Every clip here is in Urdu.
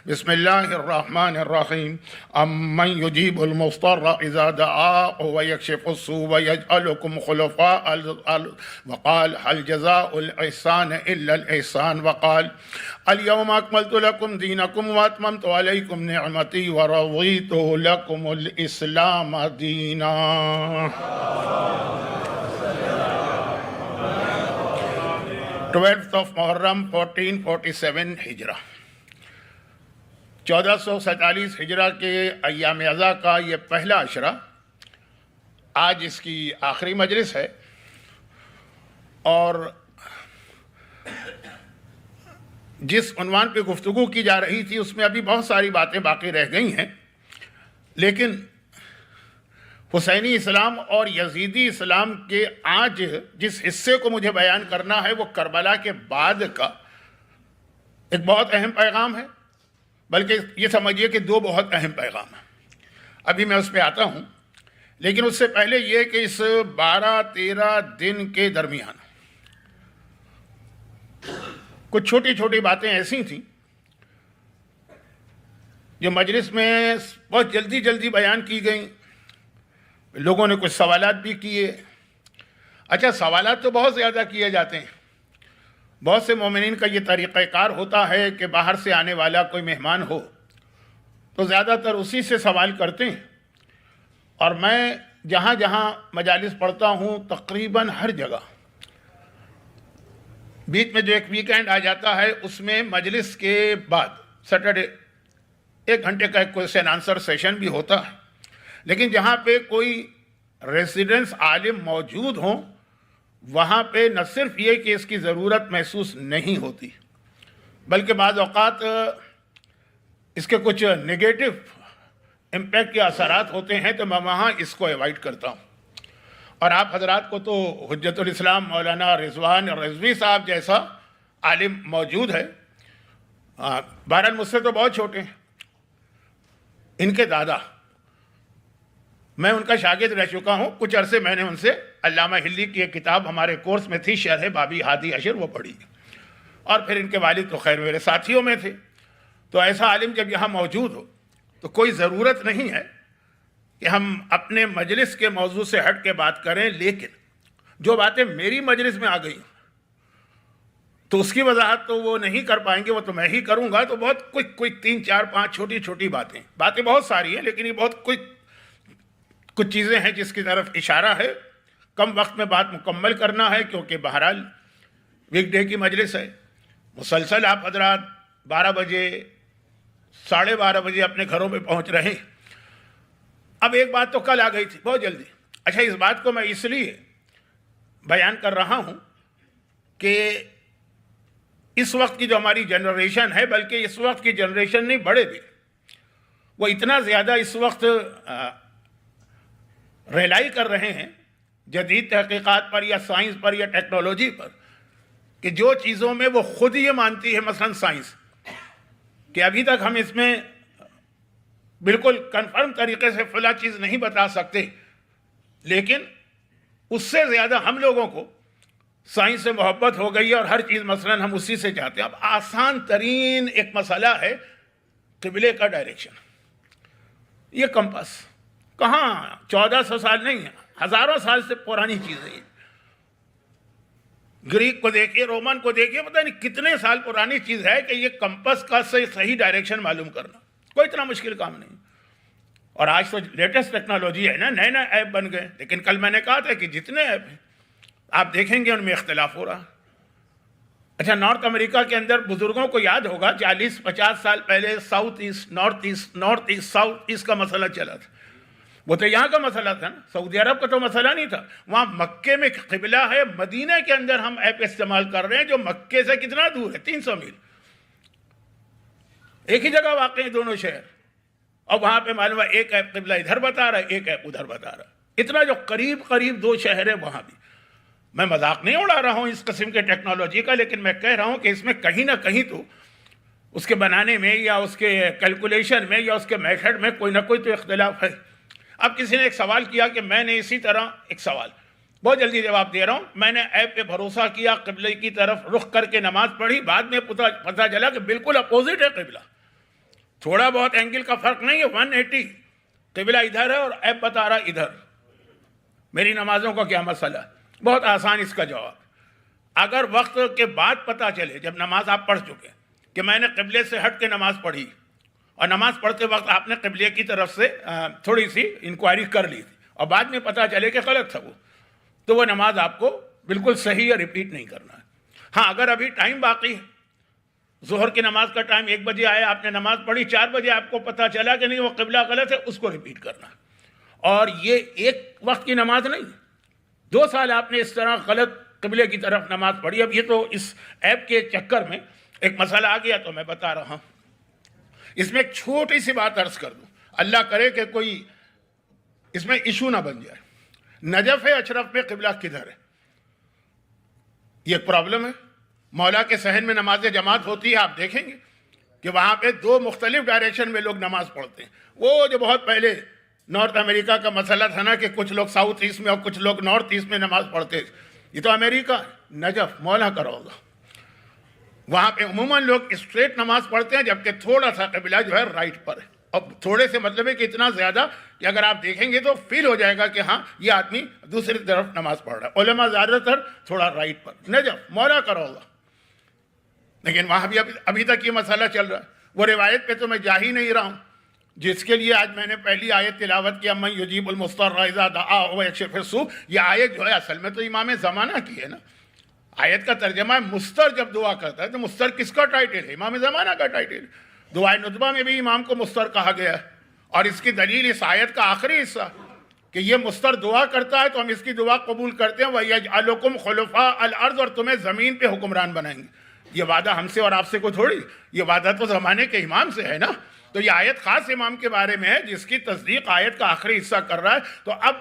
بسم اللہ الرحمن الرحیم امن یجیب المضطر اذا دعاہ ویکشف السوء ویجعلکم خلفاء الارض وقال هل جزاء الاحسان الا الاحسان وقال اليوم اکملت لکم دینکم واتممت علیکم نعمتی ورضیت لکم الاسلام دینا۔ 12th of محرم 1447 ہجرہ، 1447 ہجرہ کے ایام اعضا کا یہ پہلا عشرہ، آج اس کی آخری مجلس ہے، اور جس عنوان پہ گفتگو کی جا رہی تھی اس میں ابھی بہت ساری باتیں باقی رہ گئی ہیں، لیکن حسینی اسلام اور یزیدی اسلام کے آج جس حصے کو مجھے بیان کرنا ہے وہ کربلا کے بعد کا ایک بہت اہم پیغام ہے، بلکہ یہ سمجھیے کہ دو بہت اہم پیغام ہیں۔ ابھی میں اس پہ آتا ہوں، لیکن اس سے پہلے یہ کہ اس 12-13 دن کے درمیان کچھ چھوٹی چھوٹی باتیں ایسی تھیں جو مجلس میں بہت جلدی جلدی بیان کی گئیں، لوگوں نے کچھ سوالات بھی کیے۔ اچھا، سوالات تو بہت زیادہ کیے جاتے ہیں، بہت سے مومنین کا یہ طریقہ کار ہوتا ہے کہ باہر سے آنے والا کوئی مہمان ہو تو زیادہ تر اسی سے سوال کرتے ہیں، اور میں جہاں جہاں مجالس پڑھتا ہوں تقریباً ہر جگہ بیچ میں جو ایک ویکینڈ آ جاتا ہے اس میں مجلس کے بعد سیٹرڈے 1 گھنٹے کا ایک کویسچن آنسر سیشن بھی ہوتا ہے، لیکن جہاں پہ کوئی ریزیڈنس عالم موجود ہوں وہاں پہ نہ صرف یہ کہ اس کی ضرورت محسوس نہیں ہوتی، بلکہ بعض اوقات اس کے کچھ نگیٹو امپیکٹ کے اثرات ہوتے ہیں، تو میں وہاں اس کو ایوائڈ کرتا ہوں۔ اور آپ حضرات کو تو حجت الاسلام مولانا رضوان رضوی صاحب جیسا عالم موجود ہے، بہرحال مجھ سے تو بہت چھوٹے ہیں، ان کے دادا، میں ان کا شاگرد رہ چکا ہوں، کچھ عرصے میں نے ان سے علامہ ہلی کی ایک کتاب ہمارے کورس میں تھی، شرح بابی ہادی اشر، وہ پڑھی، اور پھر ان کے والد تو خیر میرے ساتھیوں میں تھے۔ تو ایسا عالم جب یہاں موجود ہو تو کوئی ضرورت نہیں ہے کہ ہم اپنے مجلس کے موضوع سے ہٹ کے بات کریں، لیکن جو باتیں میری مجلس میں آ گئی تو اس کی وضاحت تو وہ نہیں کر پائیں گے، وہ تو میں ہی کروں گا۔ تو بہت کوئی 3-4-5 چھوٹی چھوٹی باتیں بہت ساری ہیں، لیکن یہ بہت کچھ چیزیں ہیں جس کی طرف اشارہ ہے، کم وقت میں بات مکمل کرنا ہے، کیونکہ بہرحال ویک ڈے کی مجلس ہے، مسلسل آپ حضرات 12 بجے 12:30 بجے اپنے گھروں میں پہنچ رہے ہیں۔ اب ایک بات تو کل آ گئی تھی بہت جلدی، اچھا اس بات کو میں اس لیے بیان کر رہا ہوں کہ اس وقت کی جو ہماری جنریشن ہے، بلکہ اس وقت کی جنریشن نہیں، بڑے بھی، وہ اتنا زیادہ اس وقت ریلائی کر رہے ہیں جدید تحقیقات پر یا سائنس پر یا ٹیکنالوجی پر، کہ جو چیزوں میں وہ خود یہ مانتی ہے، مثلا سائنس، کہ ابھی تک ہم اس میں بالکل کنفرم طریقے سے فلاں چیز نہیں بتا سکتے، لیکن اس سے زیادہ ہم لوگوں کو سائنس سے محبت ہو گئی ہے، اور ہر چیز مثلا ہم اسی سے چاہتے ہیں۔ اب آسان ترین ایک مسئلہ ہے قبلے کا ڈائریکشن، یہ کمپس، کہاں 1400 سال نہیں ہے، ہزاروں سال سے پرانی چیز ہے۔ گریک کو دیکھیے، رومن کو دیکھیے، پتہ نہیں کتنے سال پرانی چیز ہے کہ یہ کمپس کا صحیح ڈائریکشن معلوم کرنا کوئی اتنا مشکل کام نہیں۔ اور آج تو لیٹسٹ ٹیکنالوجی ہے نا، نئے نئے ایپ بن گئے، لیکن کل میں نے کہا تھا کہ جتنے ایپ ہیں آپ دیکھیں گے ان میں اختلاف ہو رہا۔ اچھا، نارتھ امریکہ کے اندر بزرگوں کو یاد ہوگا 40-50 سال پہلے south east, north east, south east کا مسئلہ چلا تھا، وہ تو یہاں کا مسئلہ تھا نا، سعودی عرب کا تو مسئلہ نہیں تھا۔ وہاں مکے میں قبلہ ہے، مدینہ کے اندر ہم ایپ استعمال کر رہے ہیں جو مکے سے کتنا دور ہے، 300 میل، ایک ہی جگہ واقع ہیں دونوں شہر، اور وہاں پہ معلوم ہے ایک ایپ قبلہ ادھر بتا رہا ہے، ایک ایپ ادھر بتا رہا ہے، اتنا جو قریب 2 شہر ہیں وہاں بھی۔ میں مذاق نہیں اڑا رہا ہوں اس قسم کے ٹیکنالوجی کا، لیکن میں کہہ رہا ہوں کہ اس میں کہیں نہ کہیں تو اس کے بنانے میں یا اس کے کیلکولیشن میں یا اس کے میتھڈ میں کوئی نہ کوئی تو اختلاف ہے۔ اب کسی نے ایک سوال کیا کہ میں نے اسی طرح ایک سوال بہت جلدی جواب دے رہا ہوں، میں نے ایپ پہ بھروسہ کیا، قبلے کی طرف رخ کر کے نماز پڑھی، بعد میں پتہ چلا کہ بالکل اپوزٹ ہے قبلہ، تھوڑا بہت اینگل کا فرق نہیں ہے, 180. قبلہ ادھر ہے اور ایپ بتا رہا ادھر. میری نمازوں کا کیا مسئلہ ہے؟ بہت آسان اس کا جواب. اگر وقت کے بعد پتہ چلے, جب نماز آپ پڑھ چکے کہ میں نے قبلے سے ہٹ کے نماز پڑھی, اور نماز پڑھتے وقت آپ نے قبلے کی طرف سے تھوڑی سی انکوائری کر لی تھی, اور بعد میں پتہ چلے کہ غلط تھا وہ, تو وہ نماز آپ کو بالکل صحیح ہے, ریپیٹ نہیں کرنا ہے. ہاں, اگر ابھی ٹائم باقی ہے, ظہر کی نماز کا ٹائم 1 بجے آیا, آپ نے نماز پڑھی, 4 بجے آپ کو پتہ چلا کہ نہیں وہ قبلہ غلط ہے, اس کو ریپیٹ کرنا ہے. اور یہ ایک وقت کی نماز نہیں, 2 سال آپ نے اس طرح غلط قبلے کی طرف نماز پڑھی. اب یہ تو اس ایپ کے چکر میں ایک مسئلہ آ گیا تو میں بتا رہا ہوں. اس میں ایک چھوٹی سی بات عرض کر دوں, اللہ کرے کہ کوئی اس میں ایشو نہ بن جائے. نجف اشرف میں قبلہ کدھر ہے؟ یہ ایک پرابلم ہے. مولا کے صحن میں نماز جماعت ہوتی ہے, آپ دیکھیں گے کہ وہاں پہ 2 مختلف ڈائریکشن میں لوگ نماز پڑھتے ہیں. وہ جو بہت پہلے نارتھ امریکہ کا مسئلہ تھا نا کہ کچھ لوگ ساؤتھ ایسٹ میں اور کچھ لوگ نارتھ ایسٹ میں نماز پڑھتے تھے, یہ تو امریکہ, نجف مولا کا روضہ. وہاں پہ عموماً لوگ اسٹریٹ نماز پڑھتے ہیں, جبکہ تھوڑا سا قبلہ جو ہے رائٹ پر ہے. اب تھوڑے سے مطلب ہے کہ اتنا زیادہ کہ اگر آپ دیکھیں گے تو فیل ہو جائے گا کہ ہاں یہ آدمی دوسری طرف نماز پڑھ رہا ہے. علماء زیادہ تر تھوڑا رائٹ پر, نجف مولا کا روضہ. لیکن وہاں بھی ابھی تک یہ مسئلہ چل رہا ہے. وہ روایت پہ تو میں جا ہی نہیں رہا ہوں جس کے لیے آج میں نے پہلی آیت تلاوت کیا, من یجیب المضطر اذا دعاہ ویکشف السوء. یہ آیت جو ہے اصل میں تو امام زمانہ کی ہے نا. آیت کا ترجمہ ہے مستر جب دعا کرتا ہے, تو مستر کس کا ٹائٹل ہے؟ امام زمانہ کا ٹائٹل ہے. دعائے ندبہ میں بھی امام کو مستر کہا گیا ہے, اور اس کی دلیل اس آیت کا آخری حصہ کہ یہ مستر دعا کرتا ہے تو ہم اس کی دعا قبول کرتے ہیں. وَيَجْعَلُكُمْ خُلَفَاءَ الْأَرْضِ, اور تمہیں زمین پہ حکمران بنائیں گے. یہ وعدہ ہم سے اور آپ سے کو تھوڑی, یہ وعدہ تو زمانے کے امام سے ہے نا. تو یہ آیت خاص امام کے بارے میں ہے جس کی تصدیق آیت کا آخری حصہ کر رہا ہے. تو اب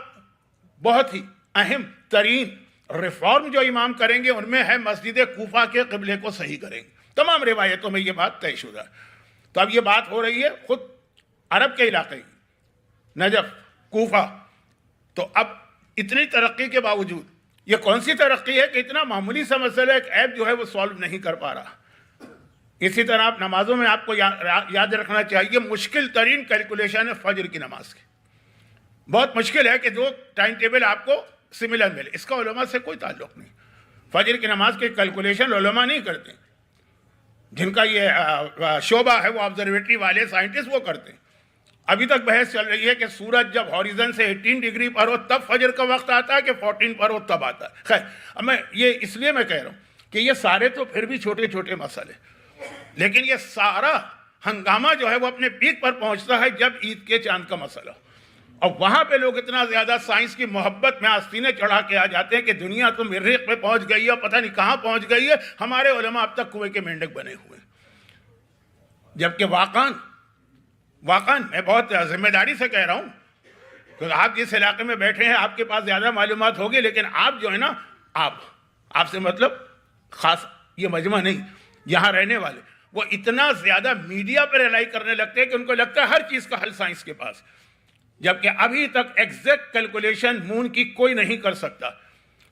بہت ہی اہم ترین ریفارم جو امام کریں گے ان میں ہے مسجد کوفہ کے قبلے کو صحیح کریں گے. تمام روایتوں میں یہ بات طے شدہ ہے. تو اب یہ بات ہو رہی ہے خود عرب کے علاقے کی, نجف, کوفہ. تو اب اتنی ترقی کے باوجود یہ کون سی ترقی ہے کہ اتنا معمولی سا مسئلہ ایک ایپ جو ہے وہ سالو نہیں کر پا رہا. اسی طرح آپ نمازوں میں آپ کو یاد رکھنا چاہیے مشکل ترین کیلکولیشن ہے فجر کی نماز کی. بہت مشکل ہے کہ 2 ٹائم ٹیبل آپ کو سملر ملے. اس کا علماء سے کوئی تعلق نہیں. فجر کی نماز کی کیلکولیشن علماء نہیں کرتے, جن کا یہ شعبہ ہے وہ آبزرویٹری والے سائنٹسٹ وہ کرتے ہیں. ابھی تک بحث چل رہی ہے کہ سورج جب ہاریزن سے 18 ڈگری پر ہو تب فجر کا وقت آتا ہے کہ 14 پر ہو تب آتا ہے. خیر, اب میں یہ اس لیے میں کہہ رہا ہوں کہ یہ سارے تو پھر بھی چھوٹے چھوٹے مسئلے, لیکن یہ سارا ہنگامہ جو ہے وہ اپنے پیک پر پہنچتا ہے جب عید کے چاند کا مسئلہ. اور وہاں پہ لوگ اتنا زیادہ سائنس کی محبت میں آستینیں چڑھا کے آ جاتے ہیں کہ دنیا تو مریخ پہ پہنچ گئی ہے, پتہ نہیں کہاں پہنچ گئی ہے, ہمارے علماء اب تک کنویں کے مینڈک بنے ہوئے ہیں. جبکہ واقعاً میں بہت ذمہ داری سے کہہ رہا ہوں کہ آپ جس علاقے میں بیٹھے ہیں آپ کے پاس زیادہ معلومات ہوگی, لیکن آپ جو ہے نا, آپ سے مطلب خاص یہ مجمع نہیں, یہاں رہنے والے وہ اتنا زیادہ میڈیا پر ریلائی کرنے لگتے ہیں کہ ان کو لگتا ہے ہر چیز کا حل سائنس کے پاس, جبکہ ابھی تک ایگزیکٹ کیلکولیشن مون کی کوئی نہیں کر سکتا.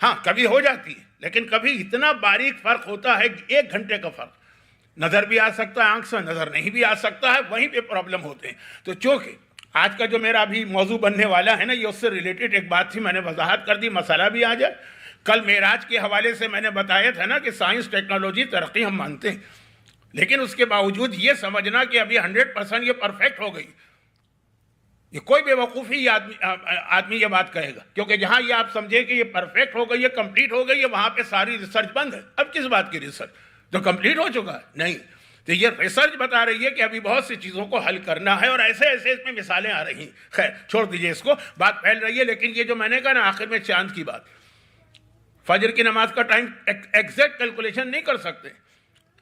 ہاں کبھی ہو جاتی ہے, لیکن کبھی اتنا باریک فرق ہوتا ہے, 1 گھنٹے کا فرق, نظر بھی آ سکتا ہے, آنکھ سے نظر نہیں بھی آ سکتا ہے, وہیں پہ پرابلم ہوتے ہیں. تو چونکہ آج کا جو میرا ابھی موضوع بننے والا ہے نا, یہ اس سے ریلیٹڈ ایک بات تھی, میں نے وضاحت کر دی, مسئلہ بھی آ جائے. کل معراج کے حوالے سے میں نے بتایا تھا نا کہ سائنس ٹیکنالوجی ترقی ہم مانتے ہیں, لیکن اس کے باوجود یہ سمجھنا کہ ابھی 100% یہ پرفیکٹ ہو گئی, یہ کوئی بے وقوفی آدمی یہ بات کہے گا, کیونکہ جہاں یہ آپ سمجھے کہ یہ پرفیکٹ ہو گئی ہے, کمپلیٹ ہو گئی ہے, وہاں پہ ساری ریسرچ بند ہے. اب کس بات کی ریسرچ جو کمپلیٹ ہو چکا ہے؟ نہیں. تو یہ ریسرچ بتا رہی ہے کہ ابھی بہت سی چیزوں کو حل کرنا ہے, اور ایسے اس میں مثالیں آ رہی ہیں. خیر چھوڑ دیجئے اس کو, بات پھیل رہی ہے. لیکن یہ جو میں نے کہا نا آخر میں چاند کی بات, فجر کی نماز کا ٹائم ایگزیکٹ کیلکولیشن نہیں کر سکتے.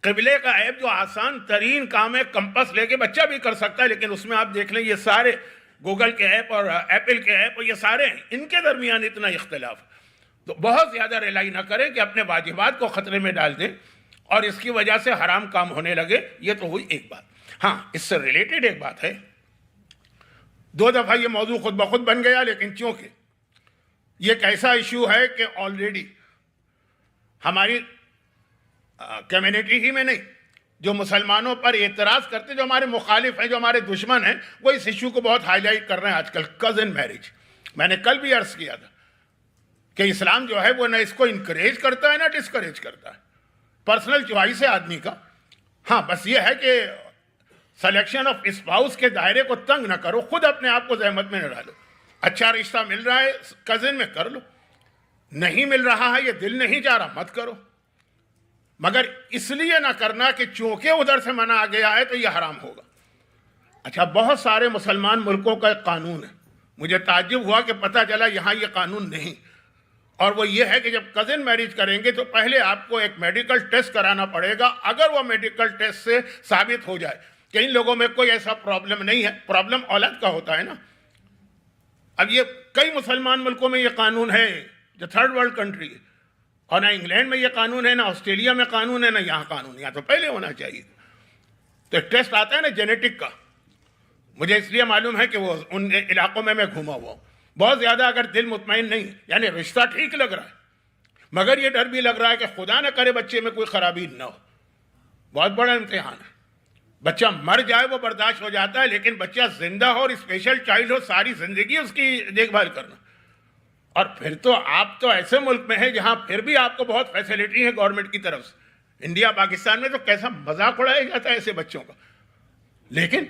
قبلے کا ایپ جو آسان ترین کام ہے, کمپس لے کے بچہ بھی کر سکتا ہے, لیکن اس میں آپ دیکھ لیں یہ سارے گوگل کے ایپ اور ایپل کے ایپ اور یہ سارے ہیں, ان کے درمیان اتنا اختلاف. تو بہت زیادہ ریلائی نہ کریں کہ اپنے واجبات کو خطرے میں ڈال دیں اور اس کی وجہ سے حرام کام ہونے لگے. یہ تو ہوئی ایک بات. ہاں اس سے ریلیٹڈ ایک بات ہے, 2 دفعہ یہ موضوع خود بخود بن گیا, لیکن چونکہ یہ ایک ایسا ایشو ہے کہ آلریڈی ہماری کمیونٹی ہی میں نہیں, جو مسلمانوں پر اعتراض کرتے, جو ہمارے مخالف ہیں, جو ہمارے دشمن ہیں, وہ اس ایشو کو بہت ہائی لائٹ کر رہے ہیں آج کل, کزن میرج. میں نے کل بھی عرض کیا تھا کہ اسلام جو ہے وہ نہ اس کو انکریج کرتا ہے نہ ڈسکریج کرتا ہے, پرسنل چوائس ہے آدمی کا. ہاں بس یہ ہے کہ سلیکشن آف اسپاؤس کے دائرے کو تنگ نہ کرو, خود اپنے آپ کو زحمت میں نہ ڈالو. اچھا رشتہ مل رہا ہے کزن میں کر لو, نہیں مل رہا ہے, یہ دل نہیں چاہ رہا, مت کرو. مگر اس لیے نہ کرنا کہ چونکہ ادھر سے منع آ گیا ہے تو یہ حرام ہوگا. اچھا, بہت سارے مسلمان ملکوں کا ایک قانون ہے, مجھے تعجب ہوا کہ پتہ چلا یہاں یہ قانون نہیں, اور وہ یہ ہے کہ جب کزن میرج کریں گے تو پہلے آپ کو ایک میڈیکل ٹیسٹ کرانا پڑے گا. اگر وہ میڈیکل ٹیسٹ سے ثابت ہو جائے کہ ان لوگوں میں کوئی ایسا پرابلم نہیں ہے, پرابلم اولاد کا ہوتا ہے نا. اب یہ کئی مسلمان ملکوں میں یہ قانون ہے جو تھرڈ ورلڈ کنٹری ہے, اور نہ انگلینڈ میں یہ قانون ہے, نہ آسٹریلیا میں قانون ہے, نہ یہاں قانون ہے. یہاں تو پہلے ہونا چاہیے. تو ایک ٹیسٹ آتا ہے نا جینیٹک کا, مجھے اس لیے معلوم ہے کہ وہ ان علاقوں میں گھوما ہوا ہوں. بہت زیادہ اگر دل مطمئن نہیں, یعنی رشتہ ٹھیک لگ رہا ہے مگر یہ ڈر بھی لگ رہا ہے کہ خدا نہ کرے بچے میں کوئی خرابی نہ ہو, بہت بڑا امتحان ہے. بچہ مر جائے وہ برداشت ہو جاتا ہے, لیکن بچہ زندہ ہو اور اسپیشل چائلڈ ہو, ساری زندگی اس کی دیکھ بھال کرنا. اور پھر تو آپ تو ایسے ملک میں ہیں جہاں پھر بھی آپ کو بہت فیسلٹی ہے گورنمنٹ کی طرف سے. انڈیا پاکستان میں تو کیسا مذاق اڑایا جاتا ہے ایسے بچوں کا. لیکن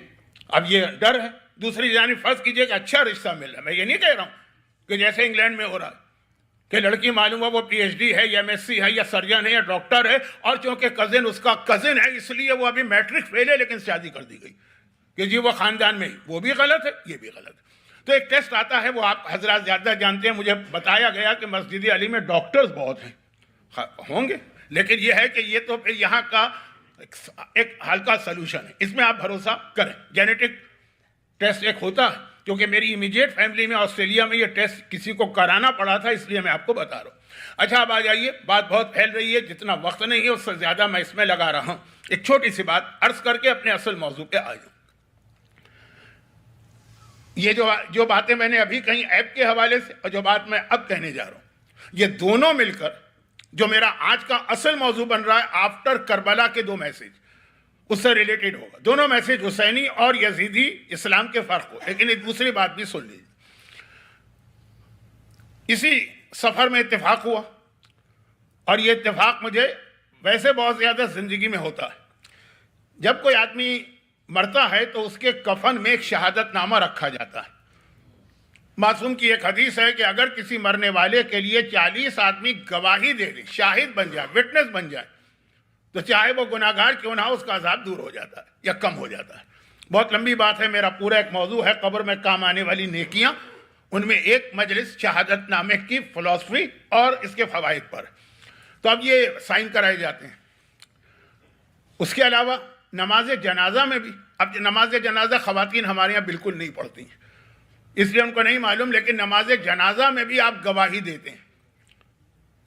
اب یہ ڈر ہے. دوسری جانب فرض کیجئے کہ اچھا رشتہ مل رہا ہے, میں یہ نہیں کہہ رہا ہوں کہ جیسے انگلینڈ میں ہو رہا ہے کہ لڑکی معلوم ہے وہ پی ایچ ڈی ہے یا ایم ایس سی ہے یا سرجن ہے یا ڈاکٹر ہے, اور چونکہ کزن اس کا کزن ہے اس لیے وہ ابھی میٹرک فیل ہے لیکن شادی کر دی گئی کہ جی وہ خاندان میں ہی. وہ بھی غلط ہے, یہ بھی غلط ہے. تو ایک ٹیسٹ آتا ہے, وہ آپ حضرات زیادہ جانتے ہیں, مجھے بتایا گیا کہ مسجد علی میں ڈاکٹرز بہت ہیں, ہوں گے, لیکن یہ ہے کہ یہ تو پھر یہاں کا ایک ہلکا سلوشن ہے, اس میں آپ بھروسہ کریں. جینیٹک ٹیسٹ ایک ہوتا ہے, کیونکہ میری امیجیٹ فیملی میں آسٹریلیا میں یہ ٹیسٹ کسی کو کرانا پڑا تھا, اس لیے میں آپ کو بتا رہا ہوں. اچھا اب آ جائیے, بات بہت پھیل رہی ہے, جتنا وقت نہیں ہے اس سے زیادہ میں اس میں لگا رہا ہوں. ایک چھوٹی سی بات عرض کر کے اپنے اصل موضوع پہ آ جاؤں. یہ جو باتیں میں نے ابھی کہیں ایپ کے حوالے سے اور جو بات میں اب کہنے جا رہا ہوں, یہ دونوں مل کر جو میرا آج کا اصل موضوع بن رہا ہے آفٹر کربلا کے 2 میسیج, اس سے ریلیٹڈ ہوگا. دونوں میسیج حسینی اور یزیدی اسلام کے فرق کو. لیکن ایک دوسری بات بھی سن لیجیے. اسی سفر میں اتفاق ہوا, اور یہ اتفاق مجھے ویسے بہت زیادہ زندگی میں ہوتا ہے. جب کوئی آدمی مرتا ہے تو اس کے کفن میں ایک شہادت نامہ رکھا جاتا ہے. معصوم کی ایک حدیث ہے کہ اگر کسی مرنے والے کے لیے 40 آدمی گواہی دے دیں, شاہد بن جائے, وٹنس بن جائے, تو چاہے وہ گناہگار کیوں نہ ہو اس کا عذاب دور ہو جاتا ہے یا کم ہو جاتا ہے. بہت لمبی بات ہے, میرا پورا ایک موضوع ہے قبر میں کام آنے والی نیکیاں, ان میں ایک مجلس شہادت نامے کی فلسفی اور اس کے فوائد پر. تو اب یہ سائن کرائے جاتے ہیں. اس کے علاوہ نماز جنازہ میں بھی, اب نماز جنازہ خواتین ہمارے یہاں بالکل نہیں پڑھتی ہیں اس لیے ان کو نہیں معلوم, لیکن نماز جنازہ میں بھی آپ گواہی دیتے ہیں.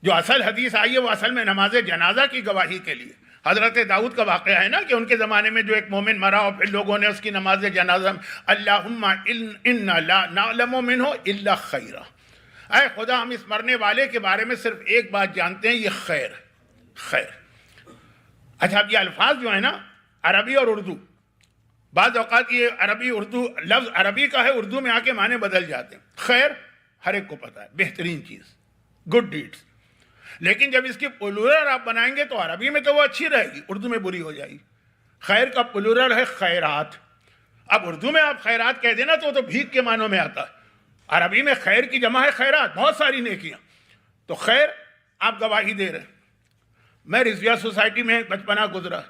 جو اصل حدیث آئی ہے وہ اصل میں نماز جنازہ کی گواہی کے لیے. حضرت داؤد کا واقعہ ہے نا کہ ان کے زمانے میں جو ایک مومن مرا اور پھر لوگوں نے اس کی نماز جنازہ اللہم انا لا نعلم منہ الا خیرا, اے خدا ہم اس مرنے والے کے بارے میں صرف ایک بات جانتے ہیں, یہ خیر خیر. اچھا اب یہ الفاظ جو ہے نا عربی اور اردو, بعض اوقات یہ عربی اردو لفظ عربی کا ہے, اردو میں آ کے معنی بدل جاتے ہیں. خیر ہر ایک کو پتہ ہے, بہترین چیز, گڈ ڈیڈز. لیکن جب اس کی پلورل آپ بنائیں گے تو عربی میں تو وہ اچھی رہے گی, اردو میں بری ہو جائے گی. خیر کا پلورل ہے خیرات. اب اردو میں آپ خیرات کہہ دینا تو وہ تو بھیک کے معنوں میں آتا ہے. عربی میں خیر کی جمع ہے خیرات, بہت ساری نیکیاں. تو خیر آپ گواہی دے رہے ہیں. میں رضویہ سوسائٹی میں بچپنا گزرا.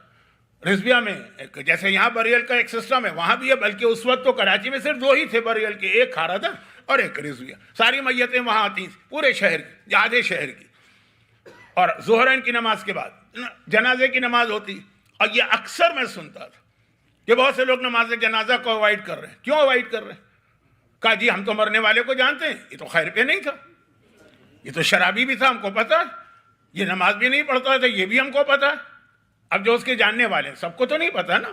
رضویہ میں جیسے یہاں بریل کا ایک سسٹم ہے, وہاں بھی ہے, بلکہ اس وقت تو کراچی میں صرف 2 ہی تھے بریل کے, ایک کھارا تھا اور ایک رضویہ. ساری میتیں وہاں آتی ہیں پورے شہر کی, آدھے شہر کی. اور ظہرین کی نماز کے بعد جنازے کی نماز ہوتی. اور یہ اکثر میں سنتا تھا کہ بہت سے لوگ نماز جنازہ کو اوائڈ کر رہے ہیں. کیوں اوائڈ کر رہے ہیں؟ کہا جی ہم تو مرنے والے کو جانتے ہیں, یہ تو خیر پہ نہیں تھا, یہ تو شرابی بھی تھا, ہم کو پتا ہے, یہ نماز بھی نہیں پڑھتا تھا, یہ بھی ہم کو پتا ہے. اب جو اس کے جاننے والے ہیں سب کو تو نہیں پتا نا.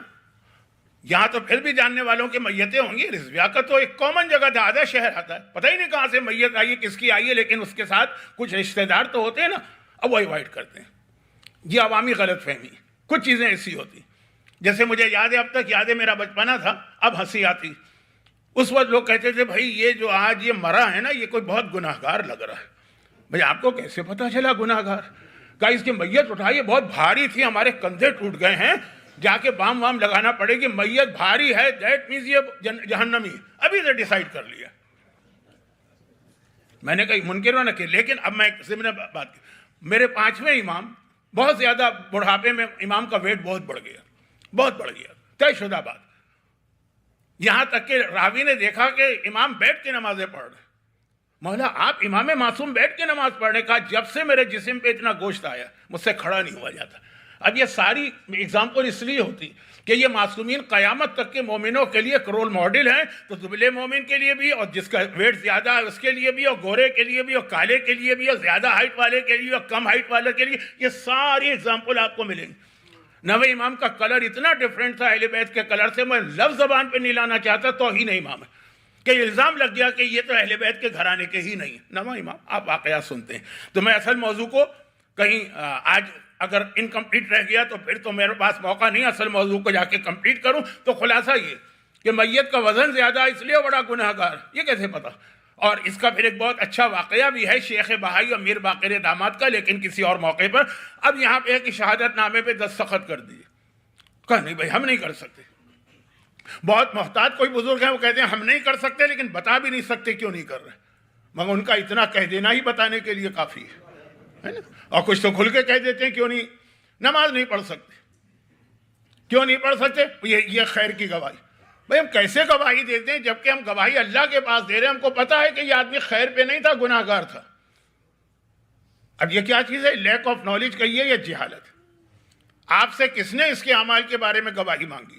یہاں تو پھر بھی جاننے والوں کی میتیں ہوں گی. رضویہ کا تو ایک کامن جگہ تھا, آدھا شہر آتا ہے, پتہ ہی نہیں کہاں سے میت آئی ہے, کس کی آئی ہے, لیکن اس کے ساتھ کچھ رشتہ دار تو ہوتے ہیں نا, اب وہ اوائڈ کرتے ہیں. یہ عوامی غلط فہمی, کچھ چیزیں ایسی ہوتی. جیسے مجھے یاد ہے، اب تک یاد ہے، میرا بچپنا تھا، اب ہنسی آتی. اس وقت لوگ کہتے تھے بھائی یہ جو آج یہ مرا ہے نا، یہ کوئی بہت گناہ گار لگ رہا ہے. بھائی آپ کو کیسے پتا چلا گناہ گار؟ کہا اس کی میت اٹھائی، بہت بھاری تھی، ہمارے کندھے ٹوٹ گئے ہیں، جا کے بام وام لگانا پڑے گی، میت بھاری ہے، دیٹ مینز یہ جہنمی. ابھی سے ڈیسائیڈ کر لیا. میں نے کہا منکر نہ کہ، لیکن اب میں ضمن بات کی، میرے 5ویں امام بہت زیادہ بڑھاپے میں، امام کا ویٹ بہت بڑھ گیا، طے شدہ بات. یہاں تک کہ راوی نے دیکھا کہ امام بیٹھ کے نمازیں پڑھ رہے. مولا آپ امام معصوم بیٹھ کے نماز پڑھنے کا؟ جب سے میرے جسم پہ اتنا گوشت آیا مجھ سے کھڑا نہیں ہوا جاتا. اب یہ ساری اگزامپل اس لیے ہوتی کہ یہ معصومین قیامت تک کے مومنوں کے لیے ایک رول ماڈل ہیں. تو دبلے مومن کے لیے بھی، اور جس کا ویٹ زیادہ ہے اس کے لیے بھی، اور گورے کے لیے بھی، اور کالے کے لیے بھی، اور زیادہ ہائٹ والے کے لیے، اور کم ہائٹ والے کے لیے، یہ ساری اگزامپل آپ کو ملیں گی. 9ویں امام کا کلر اتنا ڈیفرنٹ تھا اہل بیت کے کلر سے، میں لفظ زبان پہ نہیں لانا چاہتا، توہین امام ہے کہ الزام لگ گیا کہ یہ تو اہل بیت کے گھرانے کے ہی نہیں. 9واں امام. آپ واقعات سنتے ہیں. تو میں اصل موضوع کو کہیں آج اگر انکمپلیٹ رہ گیا تو پھر تو میرے پاس موقع نہیں اصل موضوع کو جا کے کمپلیٹ کروں. تو خلاصہ یہ کہ میت کا وزن زیادہ اس لیے بڑا گناہ گار، یہ کیسے پتا؟ اور اس کا پھر ایک بہت اچھا واقعہ بھی ہے شیخ بہائی اور میر باقر داماد کا، لیکن کسی اور موقع پر. اب یہاں پہ ہے کہ شہادت نامے پہ دستخط کر دیے. کہا نہیں بھائی ہم نہیں کر سکتے. بہت محتاط کوئی بزرگ ہیں، وہ کہتے ہیں ہم نہیں کر سکتے، لیکن بتا بھی نہیں سکتے کیوں نہیں کر رہے. مگر ان کا اتنا کہہ دینا ہی بتانے کے لیے کافی ہے نا. اور کچھ تو کھل کے کہہ دیتے ہیں کیوں نہیں نماز نہیں پڑھ سکتے. کیوں نہیں پڑھ سکتے؟ یہ خیر کی گواہی. بھائی ہم کیسے گواہی دیتے ہیں جبکہ ہم گواہی اللہ کے پاس دے رہے ہیں؟ ہم کو پتا ہے کہ یہ آدمی خیر پہ نہیں تھا، گناہ گار تھا. اب یہ کیا چیز ہے؟ لیک آف نالج کہیے یا جہالت؟ آپ سے کس نے اس کے اعمال کے بارے میں گواہی مانگی؟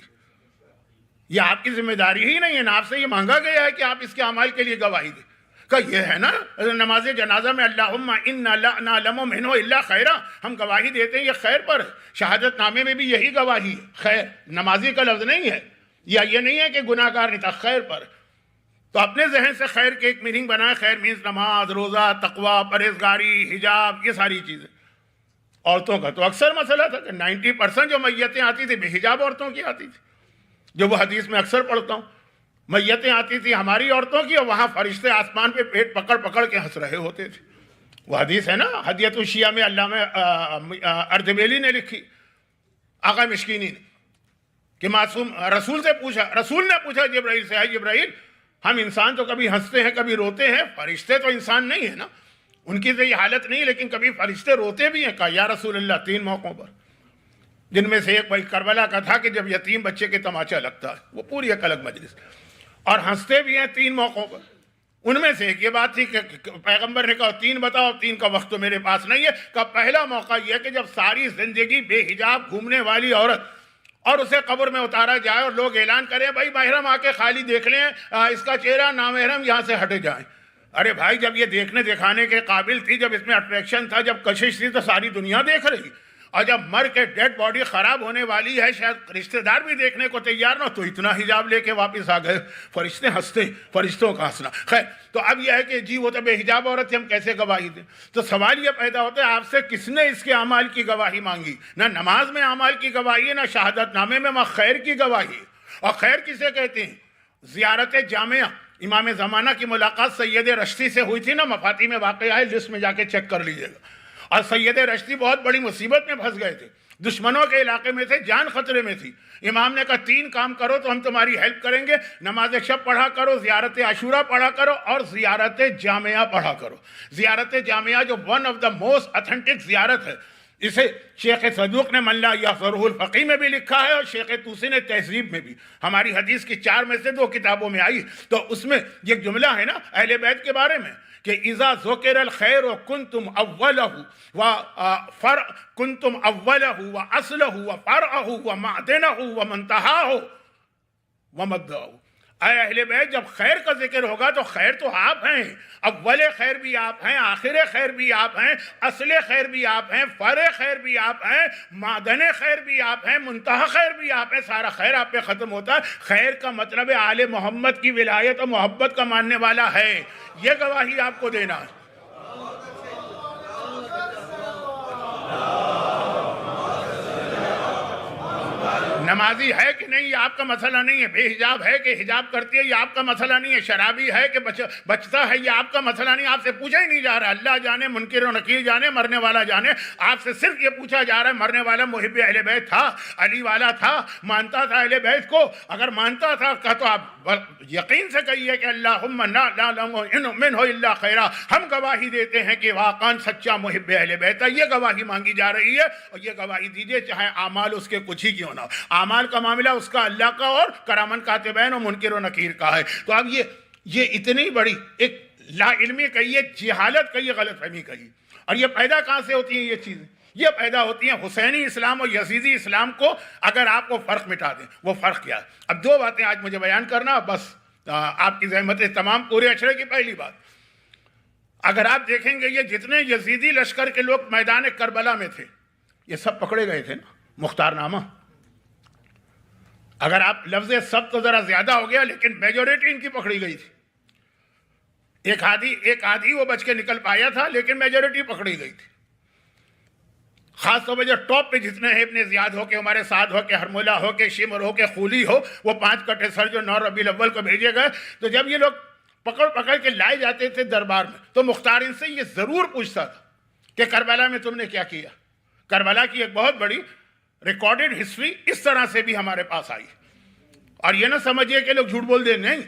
یہ آپ کی ذمہ داری ہی نہیں ہے نا، آپ سے یہ مانگا گیا ہے کہ آپ اس کے اعمال کے لیے گواہی دیں. کہ یہ ہے نا نماز جنازہ میں اللہم انا لا نعلم منہ الا خیرا، ہم گواہی دیتے ہیں یہ خیر پر ہے. شہادت نامے میں بھی یہی گواہی ہے، خیر. نمازی کا لفظ نہیں ہے، یا یہ نہیں ہے کہ گناہ گار نہیں تھا، خیر پر. تو اپنے ذہن سے خیر کے ایک میننگ بنائے. خیر مینز نماز، روزہ، تقوی، پرہیزگاری، حجاب، یہ ساری چیزیں. عورتوں کا تو اکثر مسئلہ تھا کہ 90% جو میتیں آتی تھی بے حجاب عورتوں کی آتی تھی، جو وہ حدیث میں اکثر پڑھتا ہوں. میتیں آتی تھی ہماری عورتوں کی، اور وہاں فرشتے آسمان پہ پیٹ پکڑ پکڑ کے ہنس رہے ہوتے تھے. وہ حدیث ہے نا، ہدیۃ الشیعہ میں علامہ اردبیلی نے لکھی، آقا مشکینی نے، کہ معصوم رسول سے پوچھا، رسول نے پوچھا جبرائیل سے، جبرائیل ہم انسان تو کبھی ہنستے ہیں کبھی روتے ہیں، فرشتے تو انسان نہیں ہے نا، ان کی تو یہ حالت نہیں، لیکن کبھی فرشتے روتے بھی ہیں. کہا یا رسول اللہ 3 موقعوں پر، جن میں سے ایک بھائی کربلا کا تھا کہ جب یتیم بچے کے تماچا لگتا ہے، وہ پوری ایک الگ مجلس. اور ہنستے بھی ہیں 3 موقعوں پر. ان میں سے ایک یہ بات تھی کہ پیغمبر نے کہا 3 بتاؤ، 3 کا وقت تو میرے پاس نہیں ہے. کہ پہلا موقع یہ ہے کہ جب ساری زندگی بے حجاب گھومنے والی عورت اور اسے قبر میں اتارا جائے اور لوگ اعلان کریں بھائی محرم آ کے خالی دیکھ لیں اس کا چہرہ، نامحرم یہاں سے ہٹے جائیں. ارے بھائی جب یہ دیکھنے دکھانے کے قابل تھی، جب اس میں اٹریکشن تھا، جب کشش تھی، تو ساری دنیا دیکھ رہی. اور جب مر کے ڈیڈ باڈی خراب ہونے والی ہے، شاید رشتہ دار بھی دیکھنے کو تیار نہ، تو اتنا حجاب لے کے واپس آ گئے. فرشتے ہنستے، فرشتوں کا ہنسنا. خیر، تو اب یہ ہے کہ جی وہ تو بے حجاب عورت تھی، ہم کیسے گواہی دیں؟ تو سوال یہ پیدا ہوتا ہے آپ سے کس نے اس کے اعمال کی گواہی مانگی؟ نہ نماز میں اعمال کی گواہی ہے، نہ شہادت نامے میں خیر کی گواہی. اور خیر کسے کہتے ہیں؟ زیارت جامعہ. امام زمانہ کی ملاقات سید رشتی سے ہوئی تھی نا، مفاتی میں واقعہ ہے، لسٹ میں جا کے چیک کر لیجیے گا. اور سید رشتی بہت بڑی مصیبت میں پھنس گئے تھے، دشمنوں کے علاقے میں تھے، جان خطرے میں تھی. امام نے کہا 3 کام کرو تو ہم تمہاری ہیلپ کریں گے، نماز شب پڑھا کرو، زیارت عاشورہ پڑھا کرو، اور زیارت جامعہ پڑھا کرو. زیارت جامعہ جو one of the most authentic زیارت ہے، اسے شیخ صدوق نے من لا یحضرہ الفقیہ میں بھی لکھا ہے، اور شیخ طوسی نے تہذیب میں بھی. ہماری حدیث کی 4 میں سے 2 کتابوں میں آئی. تو اس میں یہ جملہ ہے نا اہل بیت کے بارے میں کہ اذا ذکر الخیر کنتم اولہ کنتم اولہ واصلہ وفرعہ ومعدنہ ومنتہاہ ومبدأہ. اے اہل بیت جب خیر کا ذکر ہوگا تو خیر تو آپ ہیں، اول خیر بھی آپ ہیں، آخر خیر بھی آپ ہیں، اصل خیر بھی آپ ہیں، فرع خیر بھی آپ ہیں، معدن خیر بھی آپ ہیں، منتہا خیر بھی آپ ہیں. سارا خیر آپ پہ ختم ہوتا ہے. خیر کا مطلب ہے آل محمد کی ولایت اور محبت کا ماننے والا ہے. یہ گواہی آپ کو دینا ہے. نمازی ہے کہ نہیں یہ آپ کا مسئلہ نہیں ہے، بے حجاب ہے کہ حجاب کرتی ہے یہ آپ کا مسئلہ نہیں ہے، شرابی ہے کہ بچتا ہے یہ آپ کا مسئلہ نہیں، آپ سے پوچھا ہی نہیں جا رہا، اللہ جانے، منکر و نکیر جانے، مرنے والا جانے، آپ سے صرف یہ پوچھا جا رہا ہے مرنے والا محب اہل بیت تھا، علی والا تھا، مانتا تھا اہل بیت کو؟ اگر مانتا تھا تو آپ یقین سے کہیے کہ اللہم لا نعلم منہ الا خیرا، ہم گواہی دیتے ہیں کہ واقعاً سچا محب اہل بیت ہے، یہ گواہی مانگی جا رہی ہے، اور یہ گواہی دیجئے چاہے اعمال اس کے کچھ ہی کیوں نہ ہو، اعمال کا معاملہ اس کا اللہ کا اور کرامن کاتبین اور منکر و نکیر کا ہے۔ تو اب یہ اتنی بڑی ایک لا علمی کہیے، جہالت کہیے، غلط فہمی کہیے، اور یہ پیدا کہاں سے ہوتی ہیں یہ چیزیں؟ یہ پیدا ہوتی ہیں حسینی اسلام اور یزیدی اسلام کو اگر آپ کو فرق مٹا دیں۔ وہ فرق کیا ہے؟ اب دو باتیں آج مجھے بیان کرنا، بس آپ کی زحمت تمام پورے اشرے کی۔ پہلی بات، اگر آپ دیکھیں گے یہ جتنے یزیدی لشکر کے لوگ میدان کربلا میں تھے یہ سب پکڑے گئے تھے نا، مختار نامہ۔ اگر آپ لفظ سب تو ذرا زیادہ ہو گیا، لیکن میجورٹی ان کی پکڑی گئی تھی۔ ایک آدھی وہ بچ کے نکل پایا تھا، لیکن میجورٹی پکڑی گئی تھی۔ خاص طور پہ جو ٹاپ پہ جتنے ہیں، ابن زیاد ہو کے، عمر سعد ہو کے، ہرملہ ہو کے، شمر ہو کے، خولی ہو، وہ 5 کٹے سر جو 9 ربیع الاول کو بھیجے گئے، تو جب یہ لوگ پکڑ کے لائے جاتے تھے دربار میں، تو مختار ان سے یہ ضرور پوچھتا تھا کہ کربلا میں تم نے کیا کیا۔ کربلا کی ایک بہت بڑی ریکارڈڈ ہسٹری اس طرح سے بھی ہمارے پاس آئی، اور یہ نہ سمجھیے کہ لوگ جھوٹ بول دیں، نہیں،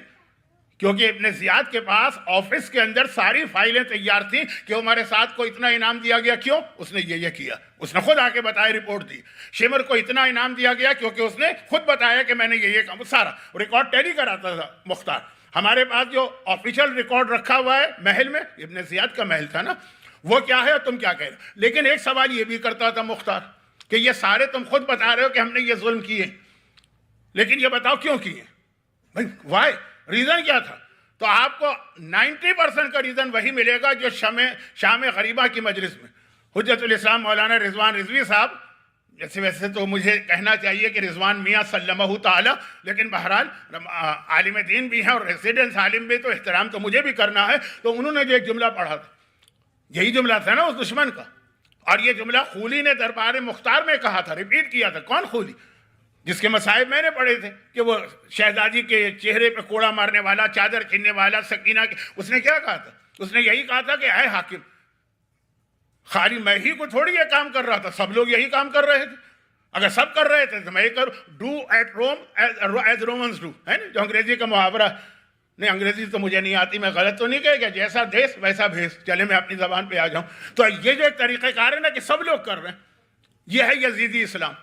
کیونکہ ابن زیاد کے پاس آفس کے اندر ساری فائلیں تیار تھیں کہ عمر سعد کو اتنا انعام دیا گیا، کیوں؟ اس نے یہ کیا، اس نے خود آ کے بتایا، رپورٹ دی۔ شمر کو اتنا انعام دیا گیا کیونکہ اس نے خود بتایا کہ میں نے یہ کام، سارا ریکارڈ ٹیلی کراتا تھا مختار۔ ہمارے پاس جو آفیشل ریکارڈ رکھا ہوا ہے محل میں، ابن زیاد کا محل تھا نا، وہ کیا ہے اور تم کیا کہہ رہے ہو؟ لیکن ایک سوال یہ بھی کرتا تھا مختار کہ یہ سارے تم خود بتا رہے ہو کہ ہم نے یہ ظلم کیے، لیکن یہ بتاؤ کیوں کیے بھائی، وائی، ریزن کیا تھا؟ تو آپ کو 90% کا ریزن وہی ملے گا جو شام غریبہ کی مجلس میں حجت الاسلام مولانا رضوان رضوی صاحب، ویسے تو مجھے کہنا چاہیے کہ رضوان میاں سلمہ تعالی، لیکن بہرحال عالم دین بھی ہیں اور ریزیڈنس عالم بھی، تو احترام تو مجھے بھی کرنا ہے۔ تو انہوں نے جو ایک جملہ پڑھا تھا، یہی جملہ تھا نا اس دشمن کا، اور یہ جملہ خولی نے دربار مختار میں کہا تھا، ریپیٹ کیا تھا۔ کون خولی؟ جس کے مصائب میں نے پڑھے تھے کہ وہ شہزادی کے چہرے پہ کوڑا مارنے والا، چادر چھیننے والا، سکینہ کے، اس نے کیا کہا تھا؟ اس نے یہی کہا تھا کہ اے حاکم، خالی میں ہی کو تھوڑی یہ کام کر رہا تھا، سب لوگ یہی کام کر رہے تھے، اگر سب کر رہے تھے تو میں کروں، do at Rome as Romans do, ہے نا جو انگریزی کا محاورہ، نہیں انگریزی تو مجھے نہیں آتی، میں غلط تو نہیں کہے گا، جیسا دیس ویسا بھیس، چلے میں اپنی زبان پہ آ جاؤں۔ تو یہ جو ایک طریقہ کار ہے نا کہ سب لوگ کر رہے ہیں، یہ ہے یزیدی اسلام۔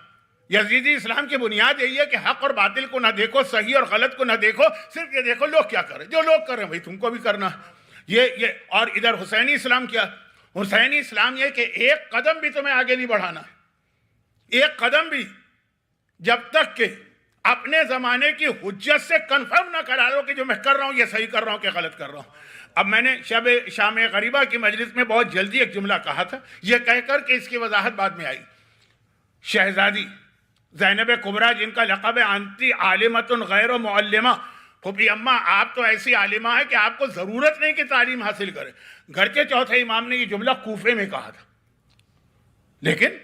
یزیدی اسلام کی بنیاد یہی ہے کہ حق اور باطل کو نہ دیکھو، صحیح اور غلط کو نہ دیکھو، صرف یہ دیکھو لوگ کیا کر رہے ہیں، جو لوگ کر رہے ہیں وہی تم کو بھی کرنا ہے۔ یہ اور ادھر حسینی اسلام کیا؟ حسینی اسلام یہ کہ ایک قدم بھی تمہیں آگے نہیں بڑھانا ہے، ایک قدم بھی، جب تک کہ اپنے زمانے کی حجت سے کنفرم نہ کرا لو کہ جو میں کر رہا ہوں یہ صحیح کر رہا ہوں کہ غلط کر رہا ہوں۔ اب میں نے شام غریبہ کی مجلس میں بہت جلدی ایک جملہ کہا تھا، یہ کہہ کر کہ اس کی وضاحت بعد میں آئی۔ شہزادی زینب کبریٰ جن کا لقب ہے انتی عالمۃ غیر معلمہ، پھوپھی اماں آپ تو ایسی عالمہ ہے کہ آپ کو ضرورت نہیں کہ تعلیم حاصل کرے۔ گرچہ چوتھے امام نے یہ جملہ کوفے میں کہا تھا، لیکن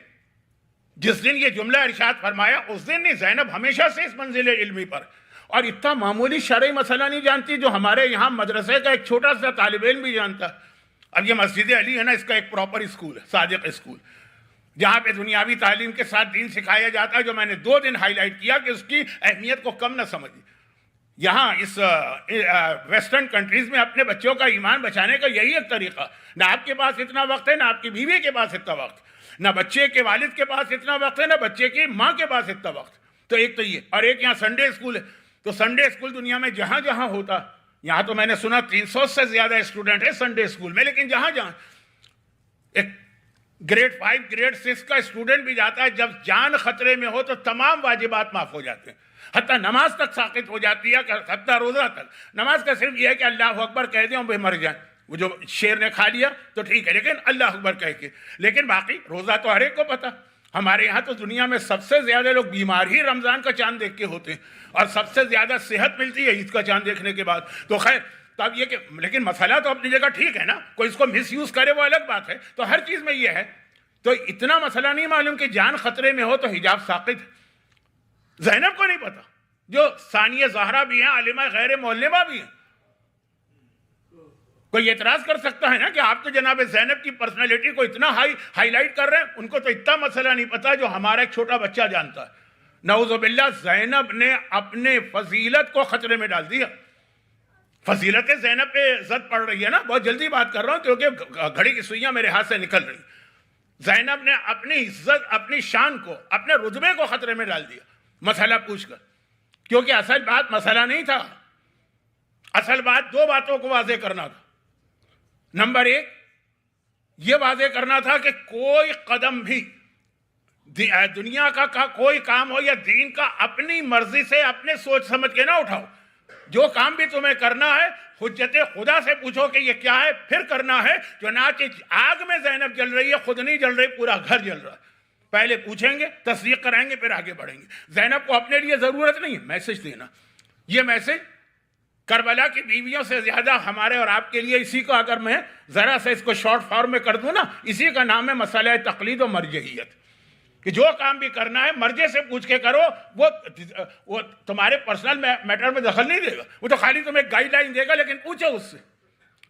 جس دن یہ جملہ ارشاد فرمایا اس دن نہیں، زینب ہمیشہ سے اس منزل علمی پر، اور اتنا معمولی شرعی مسئلہ نہیں جانتی جو ہمارے یہاں مدرسے کا ایک چھوٹا سا طالب علم بھی جانتا ہے۔ اب یہ مسجد علی ہے نا، اس کا ایک پراپر اسکول ہے، صادق اسکول، جہاں پہ دنیاوی تعلیم کے ساتھ دین سکھایا جاتا ہے، جو میں نے 2 دن ہائی لائٹ کیا کہ اس کی اہمیت کو کم نہ سمجھیں۔ یہاں اس ویسٹرن کنٹریز میں اپنے بچوں کا ایمان بچانے کا یہی ایک طریقہ، نہ آپ کے پاس اتنا وقت ہے، نہ آپ کی بیوی کے پاس اتنا وقت، نہ بچے کے والد کے پاس اتنا وقت ہے، نہ بچے کی ماں کے پاس اتنا وقت۔ تو ایک تو یہ، اور ایک یہاں سنڈے اسکول ہے، تو سنڈے اسکول دنیا میں جہاں جہاں ہوتا، یہاں تو میں نے سنا 300 سے زیادہ اسٹوڈنٹ ہیں سنڈے اسکول میں، لیکن جہاں جہاں ایک گریڈ 5 گریڈ 6 کا اسٹوڈنٹ بھی جاتا ہے، جب جان خطرے میں ہو تو تمام واجبات معاف ہو جاتے ہیں، حتیٰ نماز تک ساقط ہو جاتی ہے، حتیٰ روزہ تک۔ نماز کا صرف یہ ہے کہ اللہ اکبر کہہ دیں اور مر جائیں، وہ جو شیر نے کھا لیا تو ٹھیک ہے، لیکن اللہ اکبر کہہ کے، لیکن باقی روزہ تو ہر ایک کو پتہ۔ ہمارے یہاں تو دنیا میں سب سے زیادہ لوگ بیمار ہی رمضان کا چاند دیکھ کے ہوتے ہیں، اور سب سے زیادہ صحت ملتی ہے عید کا چاند دیکھنے کے بعد۔ تو خیر، تب یہ کہ لیکن مسئلہ تو اپنی جگہ ٹھیک ہے نا، کوئی اس کو مس یوز کرے وہ الگ بات ہے، تو ہر چیز میں یہ ہے۔ تو اتنا مسئلہ نہیں معلوم کہ جان خطرے میں ہو تو حجاب ساقط ہے، زینب کو نہیں پتا، جو ثانیہ زہرا بھی ہیں، عالمہ غیر معلمہ بھی ہیں. کوئی اعتراض کر سکتا ہے نا کہ آپ تو جناب زینب کی پرسنالٹی کو اتنا ہائی لائٹ کر رہے ہیں، ان کو تو اتنا مسئلہ نہیں پتا جو ہمارا ایک چھوٹا بچہ جانتا ہے. نعوذ باللہ، زینب نے اپنے فضیلت کو خطرے میں ڈال دیا. فضیلت زینب پہ زد پڑ رہی ہے نا، بہت جلدی بات کر رہا ہوں کیونکہ گھڑی کی سوئیاں میرے ہاتھ سے نکل رہی. زینب نے اپنی عزت، اپنی شان کو، اپنے رتبے کو خطرے میں ڈال دیا مسئلہ پوچھ کر، کیونکہ اصل بات مسئلہ نہیں تھا. اصل بات دو باتوں کو واضح کرنا تھا. نمبر ایک، یہ واضح کرنا تھا کہ کوئی قدم بھی دنیا کا کوئی کام ہو یا دین کا اپنی مرضی سے، اپنے سوچ سمجھ کے نہ اٹھاؤ. جو کام بھی تمہیں کرنا ہے حجت خدا سے پوچھو کہ یہ کیا ہے، پھر کرنا ہے. چنانچہ آگ میں زینب جل رہی ہے، خود نہیں جل رہی، پورا گھر جل رہا ہے. پہلے پوچھیں گے، تصدیق کرائیں گے، پھر آگے بڑھیں گے. زینب کو اپنے لیے ضرورت نہیں ہے میسج دینا. یہ میسج کربلا کی بیویوں سے زیادہ ہمارے اور آپ کے لیے، اسی کو اگر میں ذرا سے اس کو شارٹ فارم میں کر دوں نا، اسی کا نام ہے مسئلہ تقلید و مرجعیت. کہ جو کام بھی کرنا ہے مرجع سے پوچھ کے کرو. وہ تمہارے پرسنل میٹر میں دخل نہیں دے گا، وہ تو خالی تمہیں گائیڈ لائن دے گا، لیکن پوچھو اس سے.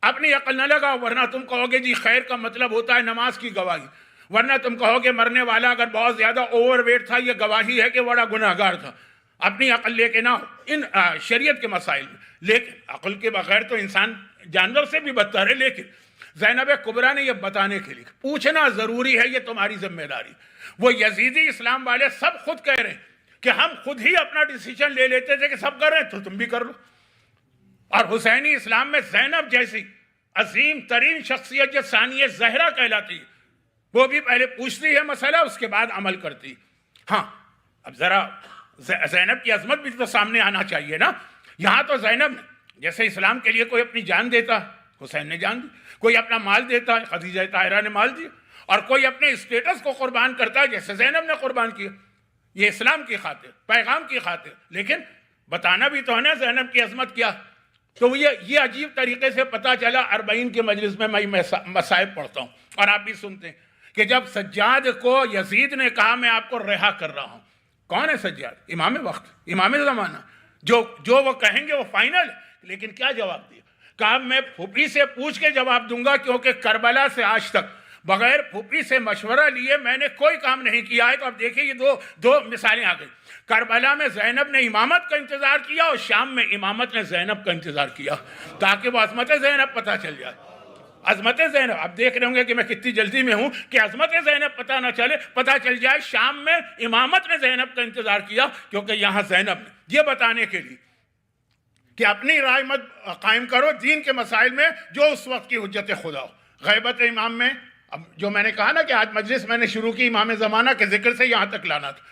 اپنی عقل نہ لگاؤ، ورنہ تم کہو گے جی خیر کا مطلب ہوتا ہے نماز کی گواہی، ورنہ تم کہو گے مرنے والا اگر بہت زیادہ اوور ویٹ تھا، یہ گواہی ہے کہ بڑا گناہگار تھا. اپنی عقل لے کے نہ ہو ان شریعت کے مسائل میں. لیکن عقل کے بغیر تو انسان جانور سے بھی بدتر ہے. لیکن زینب کبریٰ نے یہ بتانے کے لیے پوچھنا ضروری ہے، یہ تمہاری ذمہ داری. وہ یزیدی اسلام والے سب خود کہہ رہے ہیں کہ ہم خود ہی اپنا ڈیسیجن لے لیتے تھے کہ سب کر رہے ہیں تو تم بھی کر لو. اور حسینی اسلام میں زینب جیسی عظیم ترین شخصیت جو ثانیہ زہرا کہلاتی، وہ بھی پہلے پوچھتی ہے مسئلہ، اس کے بعد عمل کرتی. ہاں، اب ذرا زینب کی عظمت بھی تو سامنے آنا چاہیے نا. یہاں تو زینب نے جیسے اسلام کے لیے کوئی اپنی جان دیتا ہے، حسین نے جان دی. کوئی اپنا مال دیتا ہے، خدیجہ طاہرہ نے مال دیا. اور کوئی اپنے اسٹیٹس کو قربان کرتا ہے، جیسے زینب نے قربان کیا. یہ اسلام کی خاطر، پیغام کی خاطر. لیکن بتانا بھی تو ہے نا زینب کی عظمت کیا. تو یہ عجیب طریقے سے پتہ چلا. 40 کے مجلس میں مصائب پڑھتا ہوں اور آپ بھی سنتے ہیں کہ جب سجاد کو یزید نے کہا میں آپ کو رہا کر رہا ہوں. کون ہے سجاد؟ امام وقت، امام زمانہ. جو وہ کہیں گے وہ فائنل. لیکن کیا جواب دیا؟ کہا میں پھوپھی سے پوچھ کے جواب دوں گا، کیونکہ کربلا سے آج تک بغیر پھوپھی سے مشورہ لیے میں نے کوئی کام نہیں کیا ہے. تو اب دیکھیں یہ دو مثالیں آ گئی. کربلا میں زینب نے امامت کا انتظار کیا اور شام میں امامت نے زینب کا انتظار کیا، تاکہ وہ عظمت زینب پتہ چل جائے. عظمت زینب، اب دیکھ رہے ہوں گے کہ میں کتنی جلدی میں ہوں کہ عظمت زینب پتہ چل جائے. شام میں امامت نے زینب کا انتظار کیا، کیونکہ یہاں زینب نے یہ بتانے کے لیے کہ اپنی رائے مت قائم کرو دین کے مسائل میں جو اس وقت کی حجت خدا ہو. غیبت امام میں، اب جو میں نے کہا نا کہ آج مجلس میں نے شروع کی امام زمانہ کے ذکر سے یہاں تک لانا تھا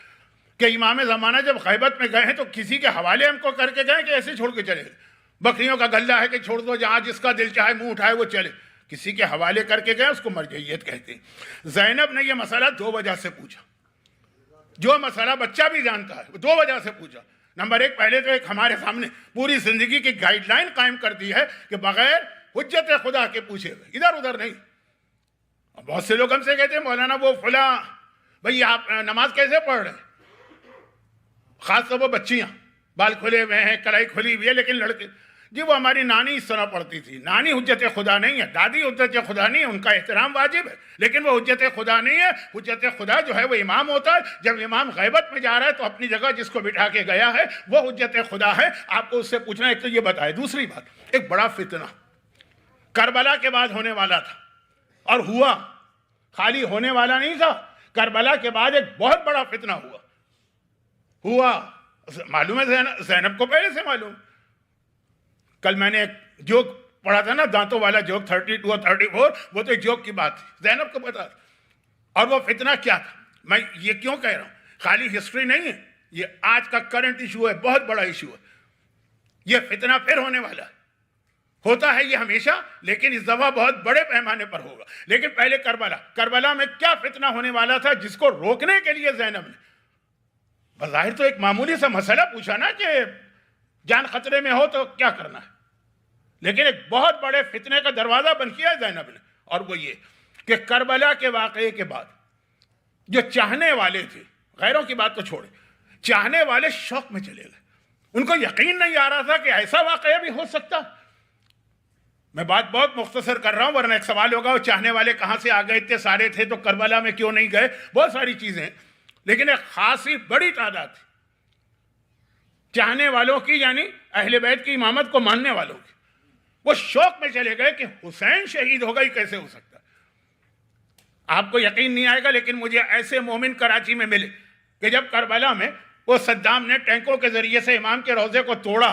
کہ امام زمانہ جب غیبت میں گئے ہیں تو کسی کے حوالے ہم کو کر کے گئے کہ ایسے چھوڑ کے چلے گئے. بکریوں کا گلہ ہے کہ چھوڑ دو، جہاں جس کا دل چاہے منہ اٹھائے وہ چلے. کسی کے حوالے کر کے گئے، اس کو مرجعیت کہتے ہیں. زینب نے یہ مسئلہ 2 وجہ سے پوچھا، جو مسئلہ بچہ بھی جانتا ہے. 2 وجہ سے پوچھا. نمبر 1، پہلے تو ایک ہمارے سامنے پوری زندگی کی گائیڈ لائن قائم کر دی ہے کہ بغیر حجت خدا کے پوچھے ہوئے ادھر ادھر نہیں. بہت سے لوگ ہم سے کہتے ہیں مولانا وہ فلاں، بھئی آپ نماز کیسے پڑھ رہے ہیں؟ خاص طور پر بچیاں بال کھلے ہوئے ہیں، کلائی کھلی ہوئی ہے، لیکن لڑکے جی وہ ہماری نانی اس طرح پڑھتی تھی. نانی حجت خدا نہیں ہے، دادی حجت خدا نہیں ہے. ان کا احترام واجب ہے، لیکن وہ حجت خدا نہیں ہے. حجت خدا جو ہے وہ امام ہوتا ہے. جب امام غیبت میں جا رہا ہے تو اپنی جگہ جس کو بٹھا کے گیا ہے وہ حجت خدا ہے. آپ کو اس سے پوچھنا ہے. ایک تو یہ بتائے. دوسری بات، ایک بڑا فتنہ کربلا کے بعد ہونے والا تھا اور ہوا. خالی ہونے والا نہیں تھا، کربلا کے بعد ایک بہت بڑا فتنہ ہوا. معلوم ہے زینب کو پہلے سے معلوم. کل میں نے ایک جوک پڑھا تھا نا، دانتوں والا جوک 32 اور 34، وہ تو ایک جوک کی بات تھی، زینب کو پتا تھا. اور وہ فتنہ کیا تھا؟ میں یہ کیوں کہہ رہا ہوں؟ خالی ہسٹری نہیں ہے، یہ آج کا کرنٹ ایشو ہے، بہت بڑا ایشو ہے. یہ فتنہ پھر ہونے والا ہے. ہوتا ہے یہ ہمیشہ، لیکن اس دفعہ بہت بڑے پیمانے پر ہوگا. لیکن پہلے کربلا میں کیا فتنہ ہونے والا تھا جس کو روکنے کے لیے زینب نے بظاہر تو ایک معمولی سا مسئلہ پوچھا نا کہ جان خطرے میں ہو تو کیا کرنا ہے، لیکن ایک بہت بڑے فتنے کا دروازہ بند کیا ہے زینب نے. اور وہ یہ کہ کربلا کے واقعے کے بعد جو چاہنے والے تھے، غیروں کی بات تو چھوڑے، چاہنے والے شوق میں چلے گئے، ان کو یقین نہیں آ رہا تھا کہ ایسا واقعہ بھی ہو سکتا۔ میں بات بہت مختصر کر رہا ہوں ورنہ ایک سوال ہوگا وہ چاہنے والے کہاں سے آ گئے، اتنے سارے تھے تو کربلا میں کیوں نہیں گئے، بہت ساری چیزیں، لیکن ایک خاصی بڑی تعداد تھی چاہنے والوں کی، یعنی اہل بیت کی امامت کو ماننے والوں کی، وہ شوق میں چلے گئے کہ حسین شہید ہوگا، یہ کیسے ہو سکتا ہے۔ آپ کو یقین نہیں آئے گا لیکن مجھے ایسے مومن کراچی میں ملے کہ جب کربلا میں وہ صدام نے ٹینکوں کے ذریعے سے امام کے روضے کو توڑا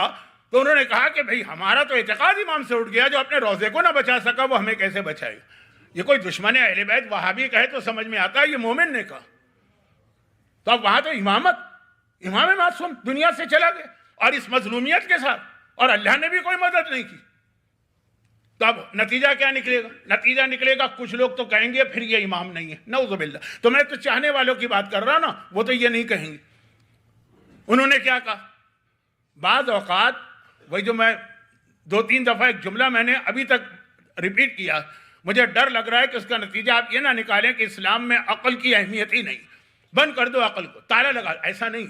تو انہوں نے کہا کہ بھئی ہمارا تو اعتقاد امام سے اٹھ گیا، جو اپنے روضے کو نہ بچا سکا وہ ہمیں کیسے بچائے گا۔ یہ کوئی دشمن اہل بیت وہابی کہے تو سمجھ میں آتا ہے، یہ مومن نے کہا۔ تو اب وہاں تو امام معصوم دنیا سے چلا گیا اور اس مظلومیت کے ساتھ، اور اللہ نے بھی کوئی مدد نہیں کی۔ تو اب نتیجہ کیا نکلے گا؟ نتیجہ نکلے گا کچھ لوگ تو کہیں گے پھر یہ امام نہیں ہے، نعوذ باللہ۔ تو میں تو چاہنے والوں کی بات کر رہا نا، وہ تو یہ نہیں کہیں گے۔ انہوں نے کیا کہا؟ بعض اوقات وہی جو میں 2-3 دفعہ ایک جملہ میں نے ابھی تک ریپیٹ کیا، مجھے ڈر لگ رہا ہے کہ اس کا نتیجہ آپ یہ نہ نکالیں کہ اسلام میں عقل کی اہمیت ہی نہیں، بند کر دو عقل کو، تالا لگا، ایسا نہیں۔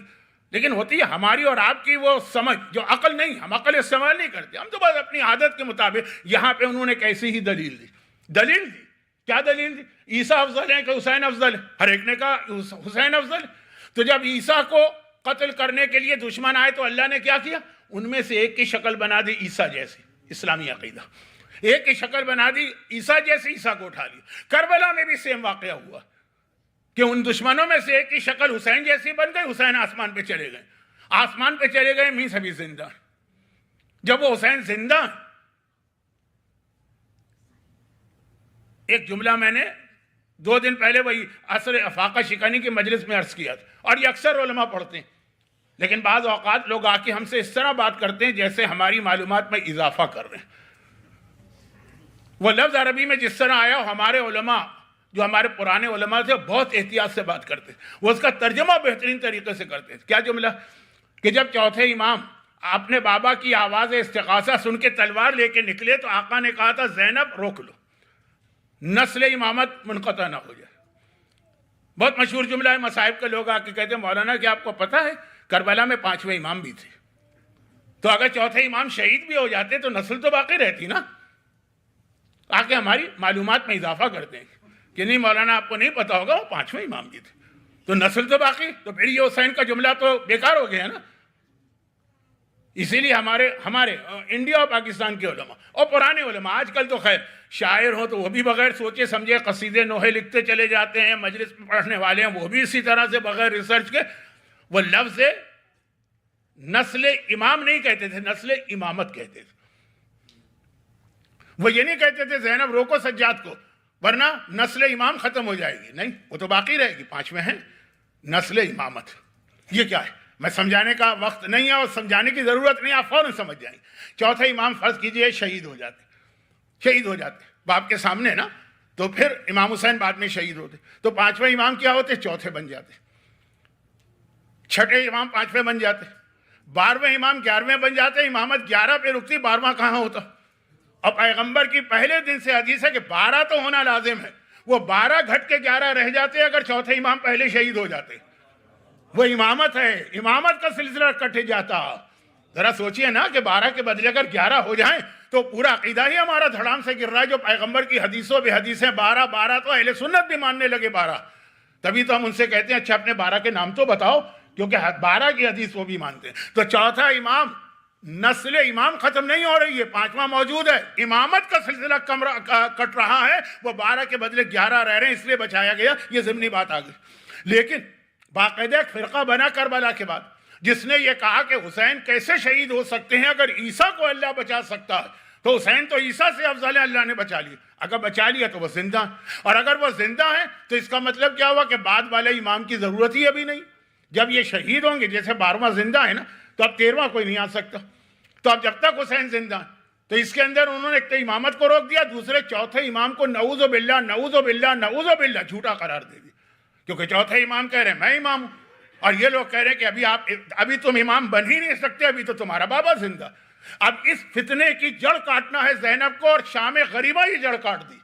لیکن ہوتی ہے ہماری اور آپ کی وہ سمجھ جو عقل نہیں، ہم عقل استعمال نہیں کرتے، ہم تو بس اپنی عادت کے مطابق۔ یہاں پہ انہوں نے کیسی ہی دلیل دی، کیا دلیل دی؟ عیسیٰ افضل ہے کہ حسین افضل ہے؟ ہر ایک نے کہا حسین افضل ہے۔ تو جب عیسیٰ کو قتل کرنے کے لیے دشمن آئے تو اللہ نے کیا کیا؟ ان میں سے ایک کی شکل بنا دی عیسیٰ جیسی، اسلامی عقیدہ، ایک کی شکل بنا دی عیسیٰ جیسی، عیسیٰ کو اٹھا لیا۔ کربلا میں بھی سیم واقعہ ہوا کہ ان دشمنوں میں سے ایک کی شکل حسین جیسی بن گئی، حسین آسمان پہ چلے گئے، آسمان پہ چلے گئے، مینس ابھی زندہ۔ جب وہ حسین زندہ، ایک جملہ میں نے 2 دن پہلے وہی عصر افاقہ شکنی کی مجلس میں عرض کیا تھا، اور یہ اکثر علماء پڑھتے ہیں، لیکن بعض اوقات لوگ آ کے ہم سے اس طرح بات کرتے ہیں جیسے ہماری معلومات میں اضافہ کر رہے ہیں۔ وہ لفظ عربی میں جس طرح آیا، ہمارے علماء جو ہمارے پرانے علماء تھے بہت احتیاط سے بات کرتے، وہ اس کا ترجمہ بہترین طریقے سے کرتے۔ کیا جملہ؟ کہ جب چوتھے امام اپنے بابا کی آواز استغاثہ سن کے تلوار لے کے نکلے تو آقا نے کہا تھا زینب روک لو، نسل امامت منقطع نہ ہو جائے۔ بہت مشہور جملہ ہے، مصائب کے لوگ آ کے کہتے ہیں مولانا کہ آپ کو پتہ ہے کربلا میں 5ویں امام بھی تھے، تو اگر چوتھے امام شہید بھی ہو جاتے تو نسل تو باقی رہتی نا۔ آ کے ہماری معلومات میں اضافہ کرتے ہیں کہ نہیں مولانا آپ کو نہیں پتا ہوگا وہ 5ویں امام بھی تھے، تو نسل تو باقی، تو پھر یہ حسین کا جملہ تو بیکار ہو گیا نا۔ اسی لیے ہمارے انڈیا اور پاکستان کے علماء اور پرانے علماء، آج کل تو خیر شاعر ہوں تو وہ بھی بغیر سوچے سمجھے قصیدے نوحے لکھتے چلے جاتے ہیں، مجلس میں پڑھنے والے ہیں وہ بھی اسی طرح سے بغیر ریسرچ کے، وہ لفظ نسل امام نہیں کہتے تھے، نسل امامت کہتے تھے۔ وہ یہ نہیں کہتے تھے زینب روکو سجاد کو ورنہ نسل امام ختم ہو جائے گی، نہیں، وہ تو باقی رہے گی، 5ویں ہیں نسل امامت۔ یہ کیا ہے؟ میں سمجھانے کا وقت نہیں ہے اور سمجھانے کی ضرورت نہیں، آپ فوراً سمجھ جائیں گے۔ چوتھے امام فرض کیجئے شہید ہو جاتے باپ کے سامنے نا، تو پھر امام حسین بعد میں شہید ہوتے، تو 5ویں امام کیا ہوتے؟ چوتھے بن جاتے، چھٹے امام 5ویں بن جاتے، 12ویں امام 11ویں بن جاتے، امامت 11 پہ رکتی، 12واں کہاں ہوتا؟ اور پیغمبر کی پہلے دن سے حدیث ہے کہ 12 تو ہونا لازم ہے، وہ 12 گھٹ کے 11 رہ جاتے اگر چوتھے امام پہلے شہید ہو جاتے۔ وہ امامت ہے، امامت کا سلسلہ کٹ جاتا۔ ذرا سوچئے نا کہ 12 کے بدلے اگر 11 ہو جائیں تو پورا عقیدہ ہی ہمارا دھڑام سے گر رہا ہے۔ جو پیغمبر کی حدیثوں بے حدیثیں 12 تو اہل سنت بھی ماننے لگے 12، تبھی تو ہم ان سے کہتے ہیں اچھا اپنے 12 کے نام تو بتاؤ، کیونکہ 12 کی حدیث وہ بھی مانتے ہیں۔ تو چوتھا امام، نسل امام ختم نہیں ہو رہی ہے، 5واں موجود ہے، امامت کا سلسلہ کٹ رہا ہے، وہ 12 کے بدلے 11 رہ رہے ہیں، اس لیے بچایا گیا، یہ ضمنی بات آ گئی۔ لیکن باقاعدہ ایک فرقہ بنا کربلا کے بعد جس نے یہ کہا کہ حسین کیسے شہید ہو سکتے ہیں، اگر عیسیٰ کو اللہ بچا سکتا ہے تو حسین تو عیسیٰ سے افضل ہے، اللہ نے بچا لیا، اگر بچا لیا تو وہ زندہ ہیں، اور اگر وہ زندہ ہیں تو اس کا مطلب کیا ہوا کہ بعد والے امام کی ضرورت ہی ابھی نہیں۔ جب یہ شہید ہوں گے، جیسے 12واں زندہ ہے نا، تو اب 13واں کوئی نہیں آ سکتا۔ تو اب جب تک حسین زندہ ہیں تو اس کے اندر انہوں نے ایک تو امامت کو روک دیا، دوسرے چوتھے امام کو نعوذ باللہ جھوٹا قرار دے دیا، کیونکہ چوتھے امام کہہ رہے ہیں میں امام ہوں، اور یہ لوگ کہہ رہے ہیں کہ ابھی تم امام بن ہی نہیں سکتے، ابھی تو تمہارا بابا زندہ۔ اب اس فتنے کی جڑ کاٹنا ہے زینب کو، اور شام غریبہ یہ جڑ کاٹ دی۔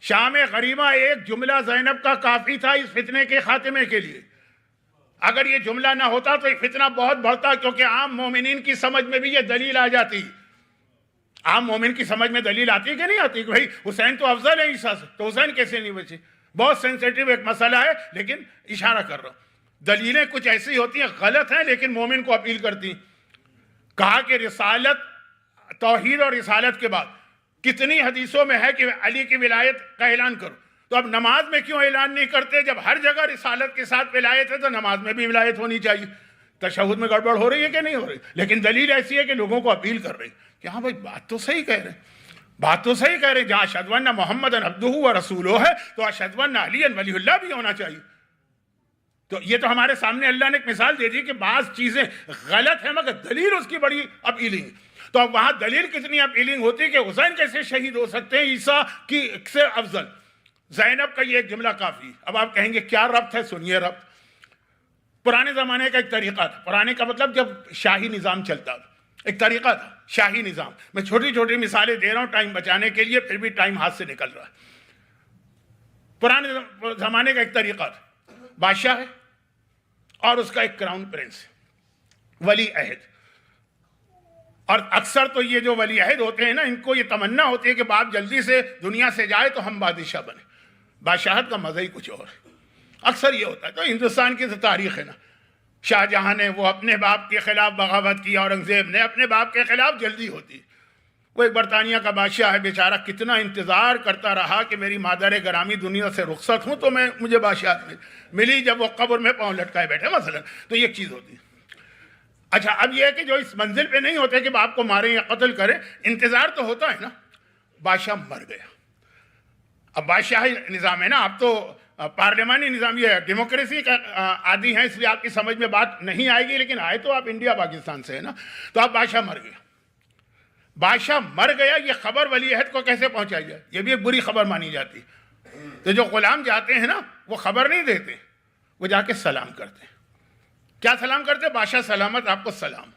شام غریبہ ایک جملہ زینب کا کافی تھا اس فتنے کے خاتمے کے لیے۔ اگر یہ جملہ نہ ہوتا تو یہ فتنہ بہت بڑھتا، کیونکہ عام مومنین کی سمجھ میں بھی یہ دلیل آ جاتی. عام مومن کی سمجھ میں دلیل آتی ہے کہ نہیں آتی کہ بھائی حسین تو افضل ہے عیسیٰ سے، تو حسین کیسے نہیں بچے؟ بہت سینسیٹیو ایک مسئلہ ہے، لیکن اشارہ کر رہا ہوں. دلیلیں کچھ ایسی ہوتی ہیں غلط ہیں لیکن مومن کو اپیل کرتی ہیں. کہا کہ رسالت، توحید اور رسالت کے بعد کتنی حدیثوں میں ہے کہ علی کی ولایت کا اعلان کرو، تو اب نماز میں کیوں اعلان نہیں کرتے؟ جب ہر جگہ رسالت کے ساتھ ولایت ہے تو نماز میں بھی ولایت ہونی چاہیے. تشہد میں گڑبڑ ہو رہی ہے کہ نہیں ہو رہی؟ لیکن دلیل ایسی ہے کہ لوگوں کو اپیل کر رہی کہ ہاں بھائی بات تو صحیح کہہ رہے ہیں، بات تو صحیح کہہ رہے ہیں. جہاں اشہد ان محمد عبدہ و رسولہ ہے تو اشہد ان علی ولی اللہ بھی ہونا چاہیے. تو یہ تو ہمارے سامنے اللہ نے ایک مثال دے دی کہ بعض چیزیں غلط ہیں مگر دلیل اس کی بڑی اپیلنگ. تو اب وہاں دلیل کتنی اپیلنگ ہوتی کہ حسین کیسے شہید ہو سکتے ہیں عیسیٰ کی سے افضل؟ زینب کا یہ ایک جملہ کافی. اب آپ کہیں گے کیا ربط ہے؟ سنیے ربط. پرانے زمانے کا ایک طریقہ تھا، پرانے کا مطلب جب شاہی نظام چلتا تھا، ایک طریقہ تھا شاہی نظام. میں چھوٹی چھوٹی مثالیں دے رہا ہوں ٹائم بچانے کے لیے، پھر بھی ٹائم ہاتھ سے نکل رہا ہے. پرانے زمانے کا ایک طریقہ تھا، بادشاہ ہے اور اس کا ایک کراؤن پرنس ہے، ولی عہد. اور اکثر تو یہ جو ولی عہد ہوتے ہیں نا، ان کو یہ تمنا ہوتی ہے کہ باپ جلدی سے دنیا سے جائے تو ہم بادشاہ بنیں. بادشاہت کا مزہ ہی کچھ اور ہے. اکثر یہ ہوتا ہے. تو ہندوستان کی تاریخ ہے نا، شاہ جہاں نے وہ اپنے باپ کے خلاف بغاوت کی، اورنگزیب نے اپنے باپ کے خلاف جلدی ہوتی. وہ ایک برطانیہ کا بادشاہ ہے بیچارہ، کتنا انتظار کرتا رہا کہ میری مادر گرامی دنیا سے رخصت ہوں تو مجھے بادشاہت ملی، جب وہ قبر میں پاؤں لٹکائے بیٹھے مثلا. تو یہ ایک چیز ہوتی ہے. اچھا اب یہ ہے کہ جو اس منزل پہ نہیں ہوتے کہ باپ کو ماریں یا قتل کریں، انتظار تو ہوتا ہے نا. بادشاہ مر گیا. اب بادشاہی نظام ہے نا، آپ تو پارلیمانی نظام، یہ ڈیموکریسی کا عادی ہیں، اس لیے آپ کی سمجھ میں بات نہیں آئے گی، لیکن آئے تو آپ انڈیا پاکستان سے ہے نا. تو اب بادشاہ مر گیا. بادشاہ مر گیا، یہ خبر ولی عہد کو کیسے پہنچائی جائے؟ یہ بھی ایک بری خبر مانی جاتی. تو جو غلام جاتے ہیں نا وہ خبر نہیں دیتے، وہ جا کے سلام کرتے. کیا سلام کرتے؟ بادشاہ سلامت، آپ کو سلام.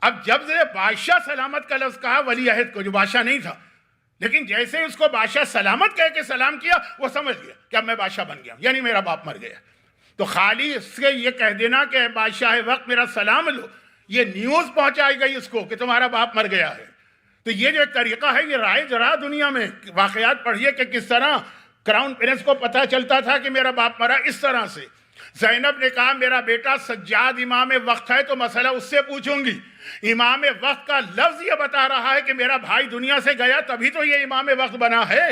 اب جب سے بادشاہ سلامت کا لفظ کہا ولی عہد کو، جو بادشاہ نہیں تھا، لیکن جیسے اس کو بادشاہ سلامت کہہ کے سلام کیا، وہ سمجھ گیا کہ اب میں بادشاہ بن گیا، یعنی میرا باپ مر گیا. تو خالی اس سے یہ کہہ دینا کہ بادشاہ وقت میرا سلام لو، یہ نیوز پہنچائی گئی اس کو کہ تمہارا باپ مر گیا ہے. تو یہ جو ایک طریقہ ہے یہ رائج رہا دنیا میں. واقعات پڑھیے کہ کس طرح کراؤن پرنس کو پتہ چلتا تھا کہ میرا باپ مرا. اس طرح سے زینب نے کہا میرا بیٹا سجاد امام وقت ہے تو مسئلہ اس سے پوچھوں گی. امام وقت کا لفظ یہ بتا رہا ہے کہ میرا بھائی دنیا سے گیا تبھی تو یہ امام وقت بنا ہے.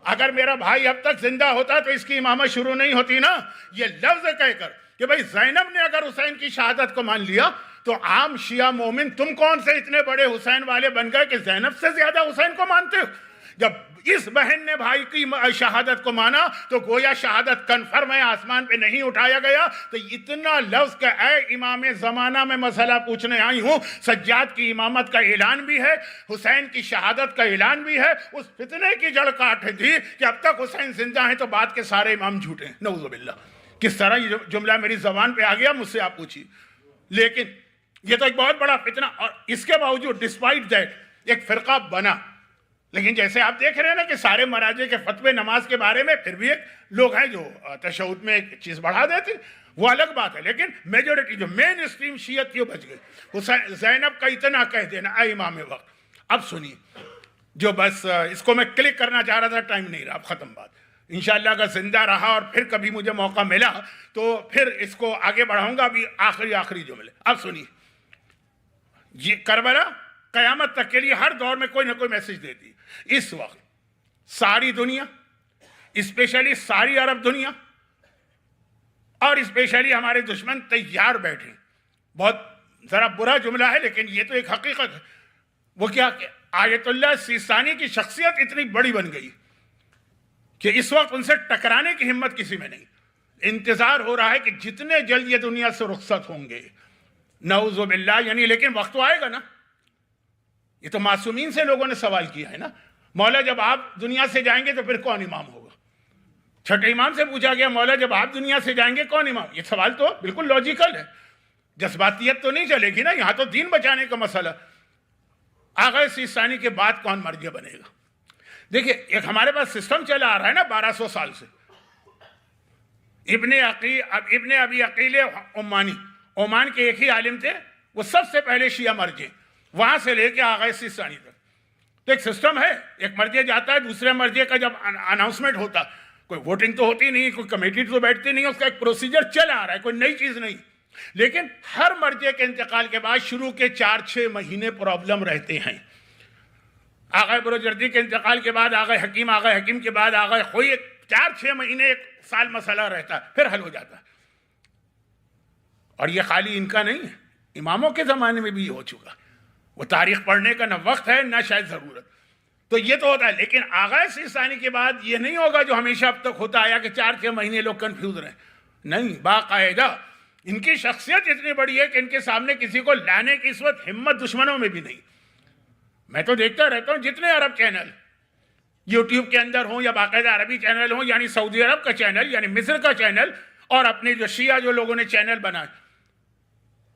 اگر میرا بھائی اب تک زندہ ہوتا تو اس کی امامت شروع نہیں ہوتی نا. یہ لفظ کہہ کر کہ بھائی زینب نے اگر حسین کی شہادت کو مان لیا تو عام شیعہ مومن تم کون سے اتنے بڑے حسین والے بن گئے کہ زینب سے زیادہ حسین کو مانتے ہو؟ جب اس بہن نے بھائی کی شہادت کو مانا تو گویا شہادت کنفرم ہے، آسمان پہ نہیں اٹھایا گیا. تو اتنا لفظ کہ اے امام زمانہ میں مسئلہ پوچھنے آئی ہوں. سجاد کی امامت کا اعلان بھی ہے، حسین کی شہادت کا اعلان بھی ہے. اس فتنے کی جڑ کاٹ دی کہ اب تک حسین زندہ ہیں تو بعد کے سارے امام جھوٹے ہیں. نعوذ باللہ. کس طرح یہ جملہ میری زبان پہ آ گیا مجھ سے آپ پوچھیے. لیکن یہ تو ایک بہت بڑا فتنہ، اور اس کے باوجود ڈسپائٹ دیٹ ایک فرقہ بنا. لیکن جیسے آپ دیکھ رہے ہیں نا کہ سارے مراجع کے فتوے نماز کے بارے میں، پھر بھی ایک لوگ ہیں جو تشہد میں ایک چیز بڑھا دیتے، وہ الگ بات ہے. لیکن میجورٹی جو مین اسٹریم شیعت تھی وہ بچ گئی. حسین زینب کا اتنا کہہ دینا اے امام وقت. اب سنیے جو بس اس کو میں کلک کرنا چاہ رہا تھا، ٹائم نہیں رہا، اب ختم بات. انشاءاللہ اگر زندہ رہا اور پھر کبھی مجھے موقع ملا تو پھر اس کو آگے بڑھاؤں گا. ابھی آخری جملے اب سنیے. یہ کربلا قیامت تک کے لیے ہر دور میں کوئی نہ کوئی میسج دیتی. اس وقت ساری دنیا، اسپیشلی ساری عرب دنیا اور اسپیشلی ہمارے دشمن تیار بیٹھے. بہت ذرا برا جملہ ہے لیکن یہ تو ایک حقیقت ہے. وہ کیا کہ آیت اللہ سیستانی کی شخصیت اتنی بڑی بن گئی کہ اس وقت ان سے ٹکرانے کی ہمت کسی میں نہیں. انتظار ہو رہا ہے کہ جتنے جلد یہ دنیا سے رخصت ہوں گے. نعوذ باللہ. یعنی لیکن وقت تو آئے گا نا. یہ تو معصومین سے لوگوں نے سوال کیا ہے نا، مولا جب آپ دنیا سے جائیں گے تو پھر کون امام ہوگا؟ چھٹے امام سے پوچھا گیا مولا جب آپ دنیا سے جائیں گے کون امام؟ یہ سوال تو بالکل لاجیکل ہے. جذباتیت تو نہیں چلے گی نا، یہاں تو دین بچانے کا مسئلہ. آغا سیستانی کے بعد کون مرجع بنے گا؟ دیکھیں ایک ہمارے پاس سسٹم چلا آ رہا ہے نا 1200 سال سے. ابن ابی عقیل عمانی، عمان کے ایک ہی عالم تھے، وہ سب سے پہلے شیعہ مرجع، وہاں سے لے کے آغا سیستانی تک۔ تو ایک سسٹم ہے، ایک مرجع جاتا ہے، دوسرے مرجع کا جب اناؤنسمنٹ ہوتا، کوئی ووٹنگ تو ہوتی نہیں، کوئی کمیٹی تو بیٹھتی نہیں، اس کا ایک پروسیجر چل آ رہا ہے، کوئی نئی چیز نہیں، لیکن ہر مرجع کے انتقال کے بعد شروع کے 4-6 مہینے پرابلم رہتے ہیں۔ آغا بروجردی کے انتقال کے بعد آغا حکیم کے بعد آغا خوئی، 4-6 مہینے ایک سال مسئلہ رہتا ہے، پھر حل ہو جاتا ہے۔ اور یہ خالی ان کا نہیں ہے، اماموں کے زمانے میں بھی یہ ہو چکا، وہ تاریخ پڑھنے کا نہ وقت ہے نہ شاید ضرورت۔ تو یہ تو ہوتا ہے، لیکن آغا سیستانی کے بعد یہ نہیں ہوگا جو ہمیشہ اب تک ہوتا آیا کہ 4-6 مہینے لوگ کنفیوز رہیں، نہیں، باقاعدہ ان کی شخصیت اتنی بڑی ہے کہ ان کے سامنے کسی کو لانے کی اس وقت ہمت دشمنوں میں بھی نہیں۔ میں تو دیکھتا رہتا ہوں جتنے عرب چینل یوٹیوب کے اندر ہوں یا باقاعدہ عربی چینل ہوں، یعنی سعودی عرب کا چینل، یعنی مصر کا چینل، اور اپنے جو شیعہ جو لوگوں نے چینل بنائے،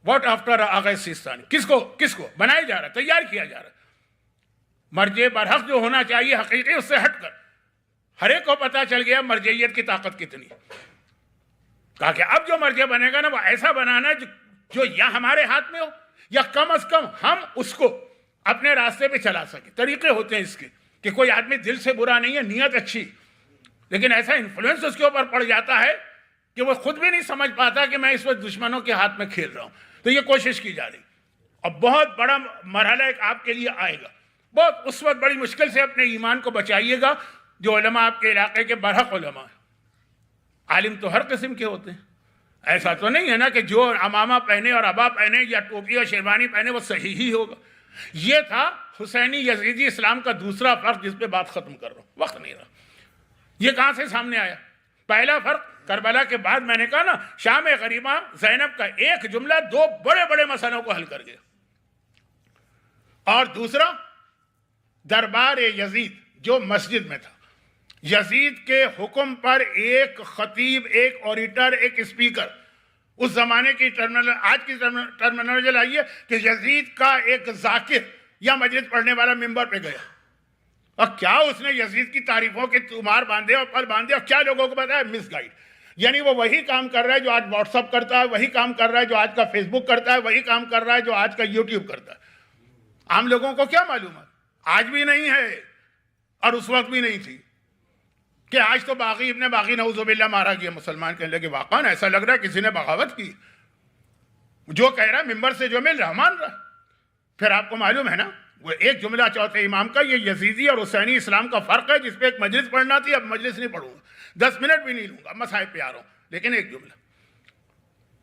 واٹ آفٹر آغا سیستانی، کس کو بنایا جا رہا ہے، تیار کیا جا رہا ہے۔ مرجع برحق جو ہونا چاہیے حقیقی، اس سے ہٹ کر ہر ایک کو پتہ چل گیا مرجعیت کی طاقت کتنی ہے۔ کہا کہ اب جو مرجع بنے گا نا، وہ ایسا بنانا جو یا ہمارے ہاتھ میں ہو، یا کم از کم ہم اس کو اپنے راستے پہ چلا سکیں۔ طریقے ہوتے ہیں اس کے کہ کوئی آدمی دل سے برا نہیں ہے، نیت اچھی، لیکن ایسا انفلوئنس اس کے اوپر پڑ جاتا ہے کہ وہ خود بھی نہیں سمجھ پاتا کہ میں اس وقت دشمنوں کے ہاتھ میں کھیل رہا ہوں۔ تو یہ کوشش کی جا رہی، اور بہت بڑا مرحلہ ایک آپ کے لیے آئے گا، بہت اس وقت بڑی مشکل سے اپنے ایمان کو بچائیے گا۔ جو علماء آپ کے علاقے کے برحق علماء ہیں، عالم تو ہر قسم کے ہوتے ہیں، ایسا تو نہیں ہے نا کہ جو عمامہ پہنے اور عبا پہنے یا ٹوپی اور شیروانی پہنے وہ صحیح ہی ہوگا۔ یہ تھا حسینی یزیدی اسلام کا دوسرا فرق جس پہ بات ختم کر رہا ہوں، وقت نہیں رہا۔ یہ کہاں سے سامنے آیا؟ پہلا فرق کربلا کے بعد میں نے کہا نا، شام غریبہ زینب کا ایک جملہ 2 بڑے بڑے مسئلوں کو حل کر گیا۔ اور دوسرا دربار یزید جو مسجد میں تھا، یزید کے حکم پر ایک خطیب، ایک اوریٹر، ایک اسپیکر، اس زمانے کی آج کی ٹرمینالوجی لائیے کہ یزید کا ایک ذاکر یا مجلس پڑھنے والا ممبر پہ گیا، اور کیا اس نے یزید کی تعریفوں کے تمار باندھے اور پل باندھے، اور کیا لوگوں کو بتایا؟ مس گائیڈ۔ یعنی وہ وہی کام کر رہا ہے جو آج واٹس اپ کرتا ہے، وہی کام کر رہا ہے جو آج کا فیس بک کرتا ہے، وہی کام کر رہا ہے جو آج کا یوٹیوب کرتا ہے۔ عام لوگوں کو کیا معلوم ہے؟ آج بھی نہیں ہے اور اس وقت بھی نہیں تھی کہ آج تو باغی ابن باغی نعوذ باللہ مارا گیا۔ مسلمان کہنے لگے واقعاً ایسا لگ رہا ہے کسی نے بغاوت کی، جو کہہ رہا ہے ممبر سے جو مل رہا مان رہا۔ پھر آپ کو معلوم ہے نا وہ ایک جملہ چوتھے امام کا، یہ یزیدی اور حسینی اسلام کا فرق ہے، جس پہ ایک مجلس پڑھنا تھی، اب مجلس نہیں پڑھوں گا، 10 منٹ بھی نہیں لوں گا، مسائل پہ آ رہا ہوں، لیکن ایک جملہ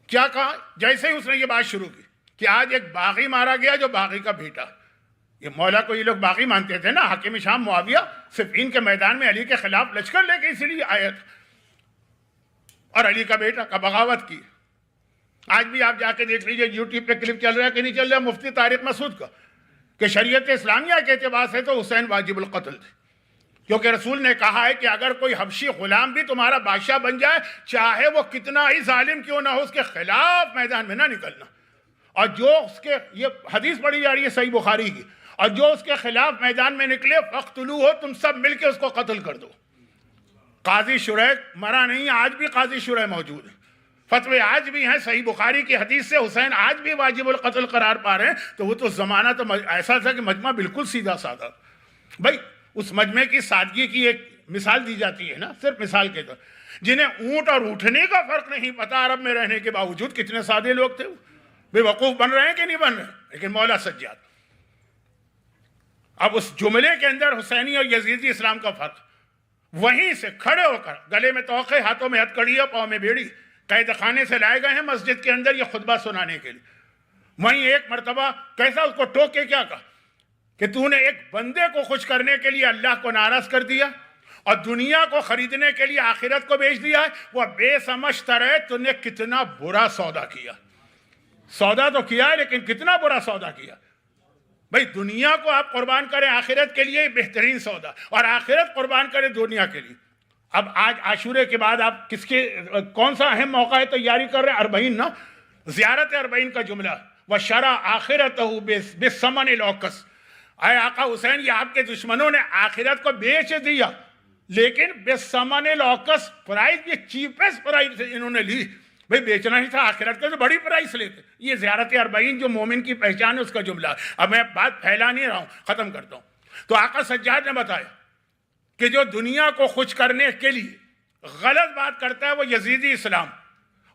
کیا کہا؟ جیسے ہی اس نے یہ بات شروع کی کہ آج ایک باغی مارا گیا جو باغی کا بیٹا، یہ مولا کو یہ لوگ باغی مانتے تھے نا، حاکم شام معاویہ صفین کے میدان میں علی کے خلاف لشکر لے کے اسی لیے آیا تھا، اور علی کا بیٹا کا بغاوت کی۔ آج بھی آپ جا کے دیکھ لیجئے یوٹیوب پہ کلپ چل رہا ہے کہ نہیں چل رہا، مفتی طارق مسعود کا، کہ شریعت اسلامیہ کے اعتبار سے تو حسین واجب القتل تھے، کیونکہ رسول نے کہا ہے کہ اگر کوئی حبشی غلام بھی تمہارا بادشاہ بن جائے، چاہے وہ کتنا ہی ظالم کیوں نہ ہو، اس کے خلاف میدان میں نہ نکلنا، اور جو اس کے، یہ حدیث پڑھی جا رہی ہے صحیح بخاری کی، اور جو اس کے خلاف میدان میں نکلے فقتلوہ، تم سب مل کے اس کو قتل کر دو۔ قاضی شریح مرا نہیں، آج بھی قاضی شریح موجود ہیں، فتوے آج بھی ہیں، صحیح بخاری کی حدیث سے حسین آج بھی واجب القتل قرار پا رہے ہیں۔ تو وہ تو زمانہ تو ایسا تھا کہ مجمع بالکل سیدھا سادہ، بھائی اس مجمع کی سادگی کی ایک مثال دی جاتی ہے نا، صرف مثال کے طور، جنہیں اونٹ اور اٹھنے کا فرق نہیں پتا، عرب میں رہنے کے باوجود کتنے سادے لوگ تھے، بے وقوف بن رہے ہیں کہ نہیں بن رہے، لیکن مولا سجاد۔ اب اس جملے کے اندر حسینی اور یزیدی اسلام کا فرق، وہیں سے کھڑے ہو کر گلے میں توقع، ہاتھوں میں ہتکڑی اور پاؤں میں بیڑی، قید خانے سے لائے گئے ہیں مسجد کے اندر یہ خطبہ سنانے کے لیے۔ وہیں ایک مرتبہ کیسا اس کو ٹوک کے کیا کہا کہ تو نے ایک بندے کو خوش کرنے کے لیے اللہ کو ناراض کر دیا اور دنیا کو خریدنے کے لیے آخرت کو بیچ دیا ہے، وہ بے سمجھ ترے، تو نے کتنا برا سودا کیا۔ سودا تو کیا ہے لیکن کتنا برا سودا کیا۔ بھئی دنیا کو آپ قربان کریں آخرت کے لیے بہترین سودا، اور آخرت قربان کریں دنیا کے لیے۔ اب آج عاشورے کے بعد آپ کس کے کون سا اہم موقع ہے تیاری کر رہے ہیں؟ اربعین نا، زیارت اربعین کا جملہ، وَشَرَا آخِرَتَهُ بِالثَّمَنِ الْعُكَسِ، اے آقا حسین یہ آپ کے دشمنوں نے آخرت کو بیچ دیا لیکن بسمن الاوکس پرائز بھی چیپسٹ پرائز انہوں نے لی. بھئی بیچنا ہی تھا, آخرت کا تو بڑی پرائز لیتے. یہ زیارت اربعین جو مومن کی پہچان ہے اس کا جملہ. اب میں بات پھیلا نہیں رہا ہوں, ختم کرتا ہوں. تو آقا سجاد نے بتایا کہ جو دنیا کو خوش کرنے کے لیے غلط بات کرتا ہے وہ یزیدی اسلام,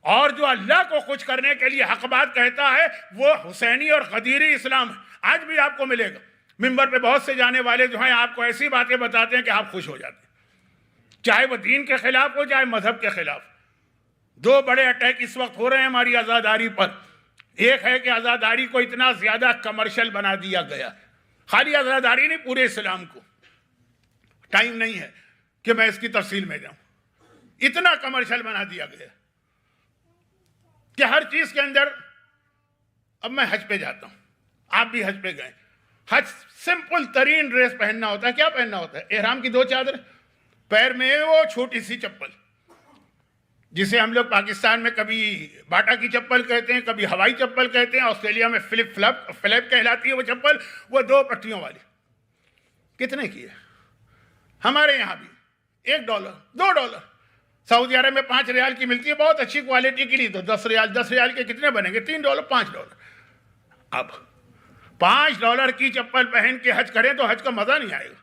اور جو اللہ کو خوش کرنے کے لیے حق بات کہتا ہے وہ حسینی اور غدیری اسلام ہے. آج بھی آپ کو ملے گا ممبر پہ بہت سے جانے والے جو ہیں آپ کو ایسی باتیں بتاتے ہیں کہ آپ خوش ہو جاتے ہیں, چاہے وہ دین کے خلاف ہو چاہے مذہب کے خلاف. دو بڑے اٹیک اس وقت ہو رہے ہیں ہماری آزاداری پر. ایک ہے کہ آزاداری کو اتنا زیادہ کمرشل بنا دیا گیا, خالی آزاداری نہیں پورے اسلام کو. ٹائم نہیں ہے کہ میں اس کی تفصیل میں جاؤں. اتنا کمرشل بنا دیا گیا کہ ہر چیز کے اندر. اب میں حج پہ جاتا ہوں, آپ بھی حج پہ گئے. حج سمپل ترین ڈریس پہننا ہوتا ہے. کیا پہننا ہوتا ہے؟ احرام کی 2 چادر, پیر میں وہ چھوٹی سی چپل جسے ہم لوگ پاکستان میں کبھی باٹا کی چپل کہتے ہیں, کبھی ہوائی چپل کہتے ہیں, آسٹریلیا میں فلپ کہلاتی ہے وہ چپل, وہ 2 پٹیوں والی. کتنے کی ہے؟ ہمارے یہاں بھی $1 $2. سعودی عرب میں 5 ریال کی ملتی ہے, بہت اچھی کوالٹی کی لی تو 10 ریال کے کتنے بنیں گے؟ $3 $5. اب $5 کی چپل پہن کے حج کریں تو حج کا مزہ نہیں آئے گا.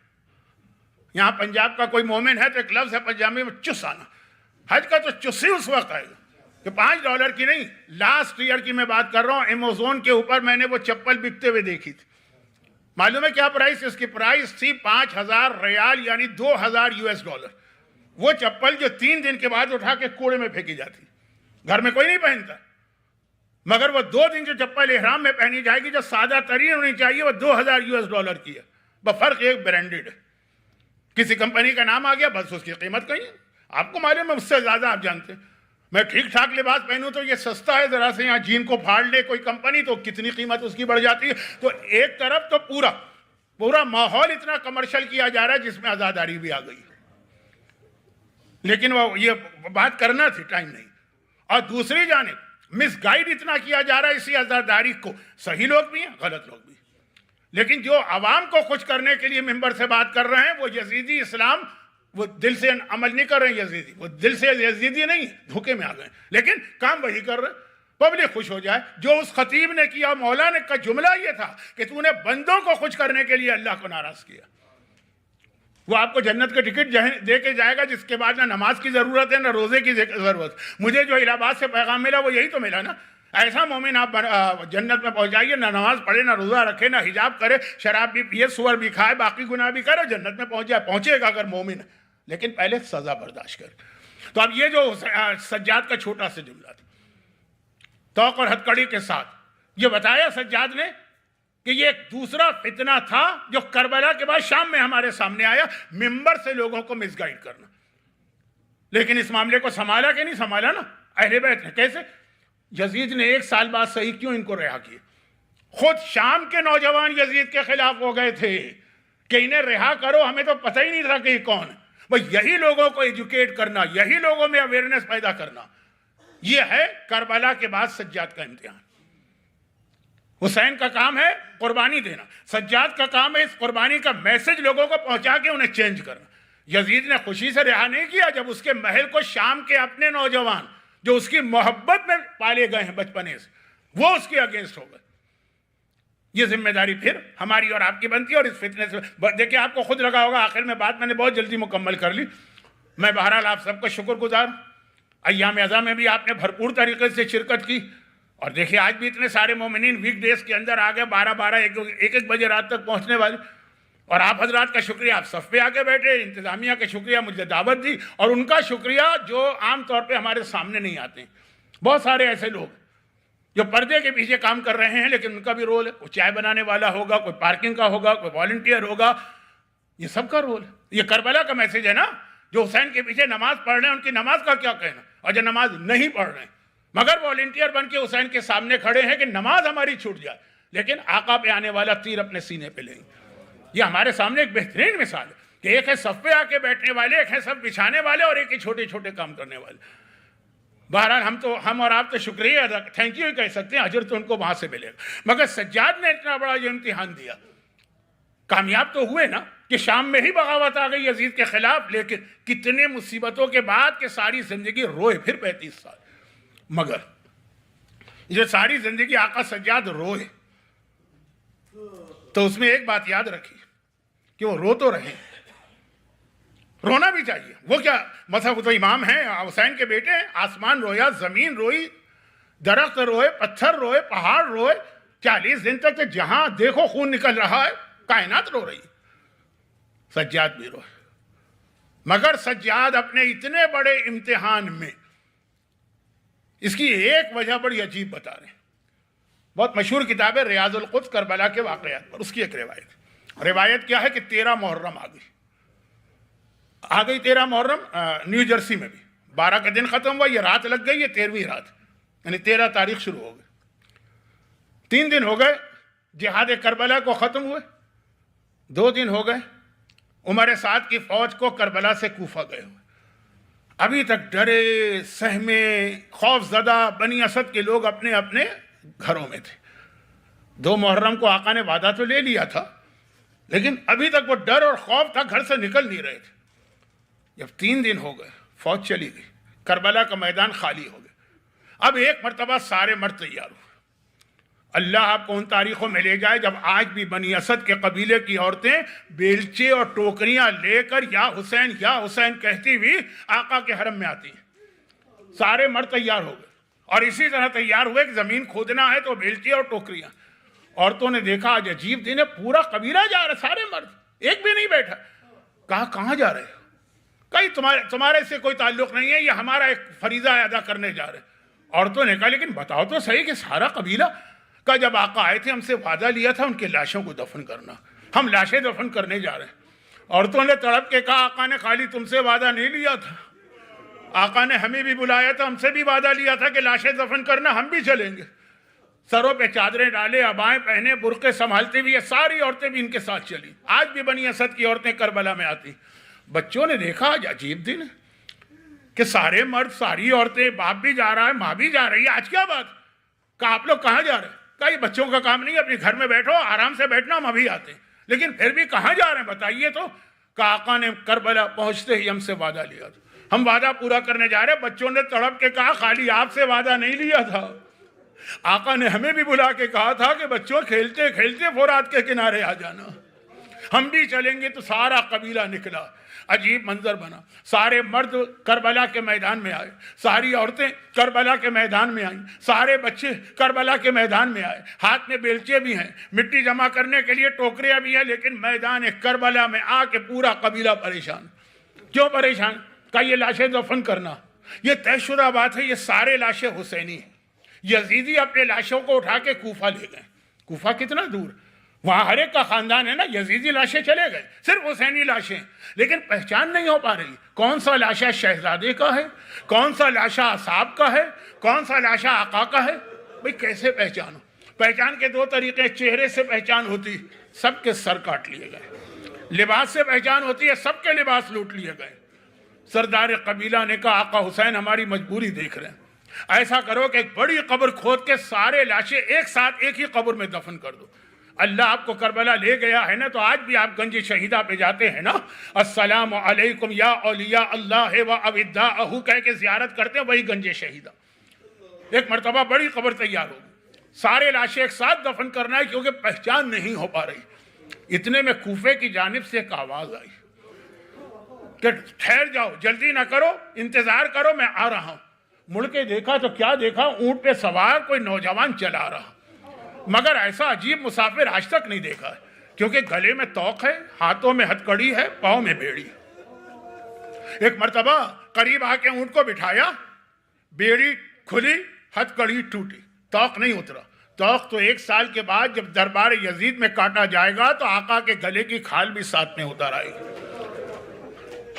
یہاں پنجاب کا کوئی مومن ہے تو ایک لفظ ہے پنجابی میں چس آنا. حج کا تو چسی اس وقت آئے گا کہ $5 کی نہیں. لاسٹ ایئر کی میں بات کر رہا ہوں, ایمیزون کے اوپر میں نے وہ چپل بکتے ہوئے دیکھی تھی. معلوم ہے کیا پرائس؟ اس کی پرائس تھی 5,000 ریال یعنی $2,000. وہ چپل جو 3 دن کے بعد اٹھا کے کوڑے میں پھینکی جاتی, گھر میں کوئی نہیں پہنتا. مگر وہ 2 دن جو چپل احرام میں پہنی جائے گی جو سادہ ترین ہونی چاہیے وہ $2,000 کی ہے. بفرق ایک برانڈڈ ہے, کسی کمپنی کا نام آ گیا بس اس کی قیمت کہیں. آپ کو معلوم ہے, مجھ سے زیادہ آپ جانتے ہیں. میں ٹھیک ٹھاک لباس پہنوں تو یہ سستا ہے, ذرا سے یہاں جین کو پھاڑ لے کوئی کمپنی تو کتنی قیمت اس کی بڑھ جاتی ہے. تو ایک طرف تو پورا ماحول اتنا کمرشل کیا جا رہا ہے جس میں آزاداری بھی آ گئی, لیکن وہ یہ بات کرنا تھی, ٹائم نہیں. اور دوسری جانب مس گائیڈ اتنا کیا جا رہا ہے اسی آزاداری کو. صحیح لوگ بھی ہیں, غلط لوگ بھی, لیکن جو عوام کو خوش کرنے کے لیے ممبر سے بات کر رہے ہیں وہ یزیدی اسلام, وہ دل سے عمل نہیں کر رہے ہیں. یزیدی وہ دل سے یزیدی نہیں, دھوکے میں آ گئے, لیکن کام وہی کر رہے ہیں. پبلک خوش ہو جائے. جو اس خطیب نے کیا, مولانا کا جملہ یہ تھا کہ تو نے بندوں کو خوش کرنے کے لیے اللہ کو ناراض کیا. وہ آپ کو جنت کا ٹکٹ دے کے جائے گا جس کے بعد نہ نماز کی ضرورت ہے نہ روزے کی ضرورت. مجھے جو الہ آباد سے پیغام ملا وہ یہی تو ملا نا. ایسا مومن آپ جنت میں پہنچائیے, نہ نماز پڑھے, نہ روزہ رکھے, نہ حجاب کرے, شراب بھی پیے, سور بھی کھائے, باقی گناہ بھی کرے, جنت میں پہنچ جائے. پہنچے گا اگر مومن ہے, لیکن پہلے سزا برداشت کر. تو اب یہ جو سجاد کا چھوٹا سا جملہ تھا, توق اور ہتکڑی کے ساتھ یہ بتایا سجاد نے کہ یہ ایک دوسرا فتنہ تھا جو کربلا کے بعد شام میں ہمارے سامنے آیا, ممبر سے لوگوں کو مس گائیڈ کرنا. لیکن اس معاملے کو سنبھالا کہ نہیں سنبھالا نا اہل بیت نے. کیسے؟ یزید نے 1 سال بعد صحیح کیوں ان کو رہا کیا؟ خود شام کے نوجوان یزید کے خلاف ہو گئے تھے کہ انہیں رہا کرو, ہمیں تو پتہ ہی نہیں تھا کہ یہ کون ہے. وہ یہی لوگوں کو ایجوکیٹ کرنا, یہی لوگوں میں اویئرنیس پیدا کرنا, یہ ہے کربلا کے بعد سجاد کا امتحان. حسین کا کام ہے قربانی دینا, سجاد کا کام ہے اس قربانی کا میسج لوگوں کو پہنچا کے انہیں چینج کرنا. یزید نے خوشی سے رہا نہیں کیا جب اس کے محل کو شام کے اپنے نوجوان جو اس کی محبت میں پالے گئے ہیں بچپنے سے, وہ اس کے اگینسٹ ہو گئے. یہ ذمہ داری پھر ہماری اور آپ کی بنتی ہے. اور اس فتنے سے دیکھیں آپ کو خود لگا ہوگا, آخر میں بات میں نے بہت جلدی مکمل کر لی. میں بہرحال آپ سب کا شکر گزار. ایام اعزا میں بھی آپ نے بھرپور طریقے سے شرکت کی, اور دیکھیں آج بھی اتنے سارے مومنین ویک ڈیز کے اندر آگے 12 1 بجے رات تک پہنچنے والے. اور آپ حضرات کا شکریہ, آپ صف پہ آ کے بیٹھے, انتظامیہ کا شکریہ مجھے دعوت دی, اور ان کا شکریہ جو عام طور پہ ہمارے سامنے نہیں آتے ہیں. بہت سارے ایسے لوگ جو پردے کے پیچھے کام کر رہے ہیں, لیکن ان کا بھی رول ہے. کوئی چائے بنانے والا ہوگا, کوئی پارکنگ کا ہوگا, کوئی والنٹیئر ہوگا, یہ سب کا رول ہے. یہ کربلا کا میسج ہے نا. جو حسین کے پیچھے نماز پڑھ رہے ہیں ان کی نماز کا کیا کہنا, اور جو نماز نہیں پڑھ رہے ہیں مگر والنٹیئر بن کے حسین کے سامنے کھڑے ہیں کہ نماز ہماری چھوٹ جائے, لیکن آقا پہ آنے والا تیر اپنے سینے پہ لیں. یہ ہمارے سامنے ایک بہترین مثال ہے کہ ایک ہے صف پہ آ کے بیٹھنے والے, ایک ہے سب بچھانے والے, اور ایک ہی چھوٹے چھوٹے کام کرنے والے. بہرحال ہم اور آپ تو شکریہ ادا, تھینک یو ہی کہہ سکتے ہیں, اجر تو ان کو وہاں سے ملے گا. مگر سجاد نے اتنا بڑا جو امتحان دیا, کامیاب تو ہوئے نا کہ شام میں ہی بغاوت آ گئی یزید کے خلاف، لیکن کتنے مصیبتوں کے بعد کہ ساری زندگی روئے پھر 35 سال. مگر یہ ساری زندگی آقا سجاد روئے تو اس میں ایک بات یاد رکھی کہ وہ رو تو رہے، رونا بھی چاہیے. وہ کیا مذہب تو امام ہیں، حسین کے بیٹے ہیں. آسمان رویا، زمین روئی، درخت روئے، پتھر روئے، پہاڑ روئے. 40 دن تک جہاں دیکھو خون نکل رہا ہے، کائنات رو رہی. سجاد بھی روئے. مگر سجاد اپنے اتنے بڑے امتحان میں اس کی ایک وجہ بڑی عجیب بتا رہے ہیں. بہت مشہور کتاب ہے ریاض القدس کربلا کے واقعات پر. اس کی ایک روایت کیا ہے کہ 13 محرم آ گئی 13 محرم. نیو جرسی میں بھی 12 کا دن ختم ہوا، یہ رات لگ گئی، یہ 13ویں رات، یعنی 13 تاریخ شروع ہو گئی. 3 دن ہو گئے جہاد کربلا کو ختم ہوئے. 2 دن ہو گئے عمر سعد کی فوج کو کربلا سے کوفہ گئے ہوئے. ابھی تک ڈرے سہمے خوف زدہ بنی اسد کے لوگ اپنے اپنے گھروں میں تھے. 2 محرم کو آقا نے وعدہ تو لے لیا تھا، لیکن ابھی تک وہ ڈر اور خوف تھا، گھر سے نکل نہیں رہے تھے. جب 3 دن ہو گئے فوج چلی گئی، کربلا کا میدان خالی ہو گیا. اب ایک مرتبہ سارے مرد تیار ہوئے. اللہ آپ کو ان تاریخوں میں لے جائے جب آج بھی بنی اسد کے قبیلے کی عورتیں بیلچے اور ٹوکریاں لے کر یا حسین کہتی ہوئی آقا کے حرم میں آتی ہیں. سارے مرد تیار ہو گئے اور اسی طرح تیار ہوئے کہ زمین کھودنا ہے تو بیلچے اور ٹوکریاں. عورتوں نے دیکھا آج عجیب دن ہے، پورا قبیلہ جا رہا، سارے مرد، ایک بھی نہیں بیٹھا. کہا کہاں جا رہے ہو؟ کہیں تمہارے سے کوئی تعلق نہیں ہے، یہ ہمارا ایک فریضہ ادا کرنے جا رہے. عورتوں نے کہا لیکن بتاؤ تو صحیح کہ سارا قبیلہ کا جب آقا آئے تھے ہم سے وعدہ لیا تھا ان کے لاشوں کو دفن کرنا، ہم لاشیں دفن کرنے جا رہے ہیں. عورتوں نے تڑپ کے کہا آقا نے خالی تم سے وعدہ نہیں لیا تھا، آقا نے ہمیں بھی بلایا تھا، ہم سے بھی وعدہ لیا تھا کہ لاشیں دفن کرنا، ہم بھی چلیں گے. سروں پہ چادریں ڈالے، عبائیں پہنے، برقعے سنبھالتے ہوئے ساری عورتیں بھی ان کے ساتھ چلی. آج بھی بنی اسد کی عورتیں کربلا میں آتی. بچوں نے دیکھا آج عجیب دن ہے کہ سارے مرد، ساری عورتیں، باپ بھی جا رہا ہے، ماں بھی جا رہی ہے، آج کیا بات؟ کہا آپ لوگ کہاں جا رہے ہیں؟ کہا یہ بچوں کا کام نہیں ہے، اپنے گھر میں بیٹھو، آرام سے بیٹھنا، ہم ابھی آتے ہیں. لیکن پھر بھی کہاں جا رہے ہیں بتائیے تو؟ کہا آقا نے کربلا پہنچتے ہی ہم سے وعدہ لیا تھا، ہم وعدہ پورا کرنے جا رہے ہیں. بچوں نے تڑپ کے کہا خالی آپ سے وعدہ نہیں لیا تھا، آقا نے ہمیں بھی بلا کے کہا تھا کہ بچوں کھیلتے کھیلتے فرات کے کنارے آ جانا، ہم بھی چلیں گے. تو سارا قبیلہ نکلا. عجیب منظر بنا. سارے مرد کربلا کے میدان میں آئے، ساری عورتیں کربلا کے میدان میں آئیں، سارے بچے کربلا کے میدان میں آئے. ہاتھ میں بیلچے بھی ہیں، مٹی جمع کرنے کے لیے ٹوکریاں بھی ہیں، لیکن میدان کربلا میں آ کے پورا قبیلہ پریشان. کیوں پریشان؟ کہ یہ لاشیں دفن کرنا یہ طے شدہ بات ہے، یہ سارے لاشیں حسینی ہیں. یزیدی اپنے لاشوں کو اٹھا کے کوفہ لے گئے. کوفہ کتنا دور، وہاں ہر ایک کا خاندان ہے نا. یزیدی لاشیں چلے گئے، صرف حسینی لاشیں، لیکن پہچان نہیں ہو پا رہی. کون سا لاشا شہزادے کا ہے، کون سا لاشا اصحاب کا ہے، کون سا لاشا آقا کا ہے؟ بھئی کیسے پہچانو؟ پہچان کے 2 طریقے. چہرے سے پہچان ہوتی، سب کے سر کاٹ لیے گئے. لباس سے پہچان ہوتی ہے، سب کے لباس لوٹ لیے گئے. سردار قبیلہ نے کہا آقا حسین ہماری مجبوری دیکھ رہے ہیں، ایسا کرو کہ ایک بڑی قبر کھود کے سارے لاشیں ایک ساتھ ایک ہی قبر میں دفن کر دو. اللہ آپ کو کربلا لے گیا ہے نا، تو آج بھی آپ گنج شہیدہ پہ جاتے ہیں نا، السلام علیکم یا اولیاء اللہ و اوداعہ کہہ کے زیارت کرتے ہیں، وہی گنج شہیدہ. ایک مرتبہ بڑی قبر تیار ہوگی، سارے لاشیں ایک ساتھ دفن کرنا ہے کیونکہ پہچان نہیں ہو پا رہی. اتنے میں کوفے کی جانب سے ایک آواز آئی کہ ٹھہر جاؤ، جلدی نہ کرو، انتظار کرو، میں آ رہا ہوں. مڑ کے دیکھا تو کیا دیکھا؟ اونٹ پہ سوار کوئی نوجوان چلا رہا، مگر ایسا عجیب مسافر آج تک نہیں دیکھا ہے، کیونکہ گلے میں توق ہے، ہاتھوں میں ہتھ کڑی ہے، پاؤں میں بیڑی. ایک مرتبہ قریب آ کے اونٹ کو بٹھایا، بیڑی کھلی، ہتھ کڑی ٹوٹی، توق نہیں اترا. توق تو 1 سال کے بعد جب دربار یزید میں کاٹا جائے گا تو آقا کے گلے کی کھال بھی ساتھ میں اتر آئے گی.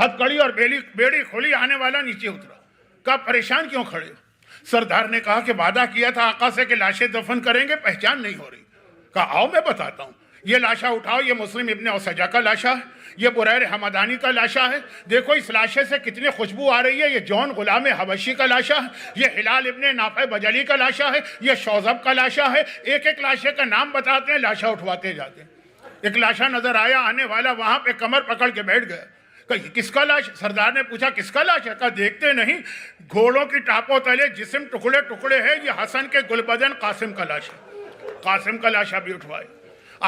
ہتھ کڑی اور بیڑی کھلی، آنے والا نیچے اترا. کہا پریشان کیوں کھڑے ہو؟ سردار نے کہا کہ وعدہ کیا تھا آقا سے کہ لاشیں دفن کریں گے، پہچان نہیں ہو رہی. کہا آؤ میں بتاتا ہوں. یہ لاشا اٹھاؤ، یہ مسلم ابن اوسجہ کا لاشا ہے، یہ بریر حمدانی کا لاشا ہے. دیکھو اس لاشے سے کتنی خوشبو آ رہی ہے. یہ جون غلام حبشی کا لاشا ہے، یہ ہلال ابن نافع بجلی کا لاشا ہے، یہ شوذب کا لاشا ہے. ایک ایک لاشے کا نام بتاتے ہیں، لاشا اٹھواتے جاتے ہیں. ایک لاشا نظر آیا، آنے والا وہاں پہ کمر پکڑ کے بیٹھ گیا. کہ یہ کس کا لاش؟ سردار نے پوچھا کس کا لاش ہے؟ کہا دیکھتے نہیں گھوڑوں کی ٹاپوں تلے جسم ٹکڑے ٹکڑے ہے، یہ حسن کے گلبدن قاسم کا لاش ہے. قاسم کا لاشا بھی اٹھوایا.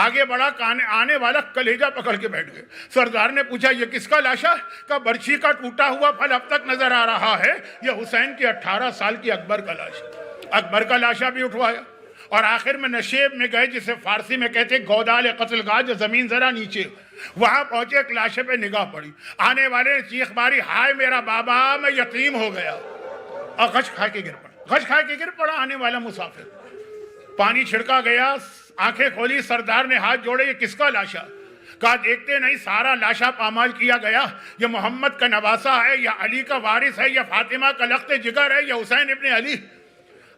آگے بڑھا، آنے والا کلیجہ پکڑ کے بیٹھ گئے. سردار نے پوچھا یہ کس کا لاشا؟ کہ برچھی کا ٹوٹا ہوا پھل اب تک نظر آ رہا ہے، یہ حسین کی 18 سال کی اکبر کا لاش. اکبر کا لاشا بھی اٹھوایا. اور آخر میں نشیب میں گئے، جسے فارسی میں کہتے گودال قتل گاہ، جو زمین ذرا نیچے. وہاں پہنچے، ایک لاشے پہ نگاہ پڑی. آنے والے نے چیخ ماری، ہائے میرا بابا، میں یتیم ہو گیا. اور غش کھا کے گر پڑا. غش کھا کے گر پڑا آنے والا مسافر. پانی چھڑکا گیا، آنکھیں کھولی. سردار نے ہاتھ جوڑے، یہ کس کا لاشا؟ کہا دیکھتے نہیں سارا لاشا پامال کیا گیا، یہ محمد کا نواسہ ہے، یا علی کا وارث ہے، یا فاطمہ کا لخت جگر ہے، یا حسین ابن علی.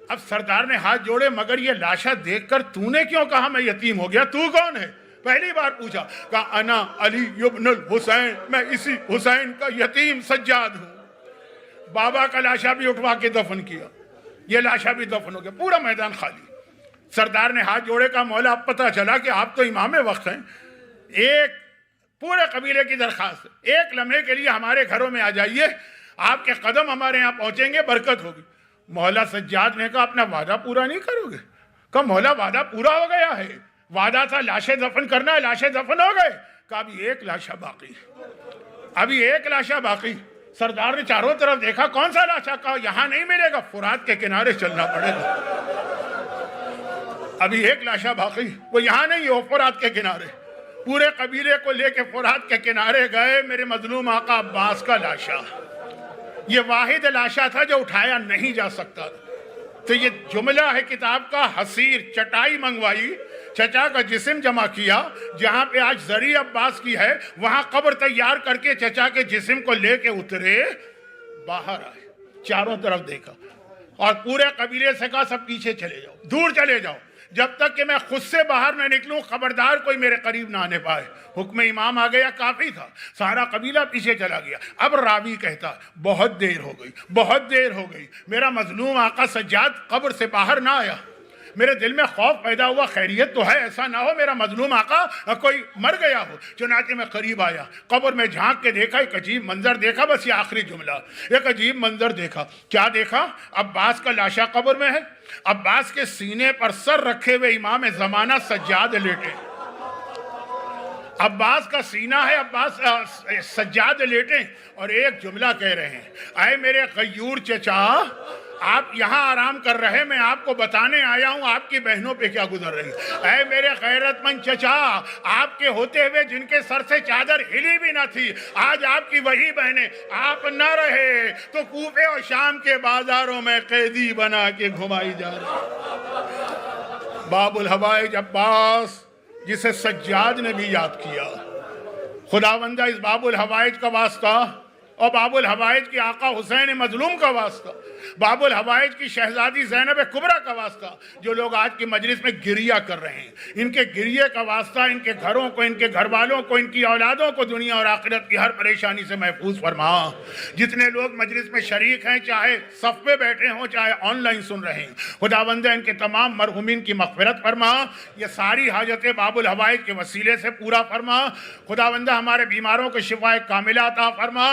اب سردار نے ہاتھ جوڑے، مگر یہ لاشا دیکھ کر تو نے کیوں کہا میں یتیم ہو گیا؟ تو کون ہے؟ پہلی بار پوچھا. کہا انا علی ابن الحسین، میں اسی حسین کا یتیم سجاد ہوں. بابا کا لاشا بھی اٹھوا کے دفن کیا، یہ لاشا بھی دفن ہو گیا. پورا میدان خالی. سردار نے ہاتھ جوڑے، کا مولا اب پتہ چلا کہ آپ تو امام وقت ہیں. ایک پورے قبیلے کی درخواست، ایک لمحے کے لیے ہمارے گھروں میں آ جائیے، آپ کے قدم ہمارے یہاں پہنچیں گے، برکت ہوگی. مولا سجاد نے کہا اپنا وعدہ پورا نہیں کرو گے؟ کہا مولا وعدہ پورا ہو گیا ہے، وعدہ تھا لاشیں دفن کرنا ہے، لاشیں دفن ہو گئے. کہا ابھی ایک لاشا باقی، ابھی ایک لاشا باقی. سردار نے چاروں طرف دیکھا، کون سا لاشا؟ کہا یہاں نہیں ملے گا، فرات کے کنارے چلنا پڑے گا. ابھی ایک لاشا باقی، وہ یہاں نہیں، وہ فرات کے کنارے. پورے قبیلے کو لے کے فرات کے کنارے گئے. میرے مظلوم آقا عباس کا لاشا، یہ واحد لاشا تھا جو اٹھایا نہیں جا سکتا. تو یہ جملہ ہے کتاب کا. حسیر چٹائی منگوائی، چچا کا جسم جمع کیا، جہاں پہ آج زری عباس کی ہے وہاں قبر تیار کر کے چچا کے جسم کو لے کے اترے، باہر آئے، چاروں طرف دیکھا اور پورے قبیلے سے کہا سب پیچھے چلے جاؤ، دور چلے جاؤ، جب تک کہ میں خود سے باہر نہ نکلوں خبردار کوئی میرے قریب نہ آنے پائے. حکم امام آ گیا، کافی تھا، سارا قبیلہ پیچھے چلا گیا. اب راوی کہتا بہت دیر ہو گئی، بہت دیر ہو گئی، میرا مظلوم آقا سجاد قبر سے باہر نہ آیا. میرے دل میں خوف پیدا ہوا، خیریت تو ہے، ایسا نہ ہو میرا مظلوم آقا کوئی مر گیا ہو. چنانچہ میں قریب آیا، قبر میں جھانک کے دیکھا، ایک عجیب منظر دیکھا. بس یہ آخری جملہ، ایک عجیب منظر دیکھا. کیا دیکھا؟ عباس کا لاشا قبر میں ہے، عباس کے سینے پر سر رکھے ہوئے امام زمانہ سجاد لیٹے. عباس کا سینہ ہے، عباس سجاد لیٹے اور ایک جملہ کہہ رہے ہیں، اے میرے غیور چچا، آپ یہاں آرام کر رہے، میں آپ کو بتانے آیا ہوں آپ کی بہنوں پہ کیا گزر رہی. اے میرے غیرت مند چچا، آپ کے ہوتے ہوئے جن کے سر سے چادر ہلی بھی نہ تھی، آج آپ کی وہی بہنیں، آپ نہ رہے تو کوفے اور شام کے بازاروں میں قیدی بنا کے گھمائی جا رہی. باب الحوائج عباس، جسے سجاد نے بھی یاد کیا. خداوندہ اس باب الحوائج کا واسطہ اور باب الحوائج کی آقا حسین مظلوم کا واسطہ، باب الحوائج کی شہزادی زینب کبریٰ کا واسطہ، جو لوگ آج کی مجلس میں گریہ کر رہے ہیں، ان کے گریہ کا واسطہ ان کے گھروں کو، ان کے گھر والوں کو، ان کی اولادوں کو دنیا اور آخرت کی ہر پریشانی سے محفوظ فرما. جتنے لوگ مجلس میں شریک ہیں، چاہے صف پہ بیٹھے ہوں چاہے آن لائن سن رہے ہیں، خداوندہ ان کے تمام مرحومین کی مغفرت فرما. یہ ساری حاجتیں باب الحوائج کے وسیلے سے پورا فرما. خداوندہ ہمارے بیماروں کو شفائے کاملہ عطا فرما.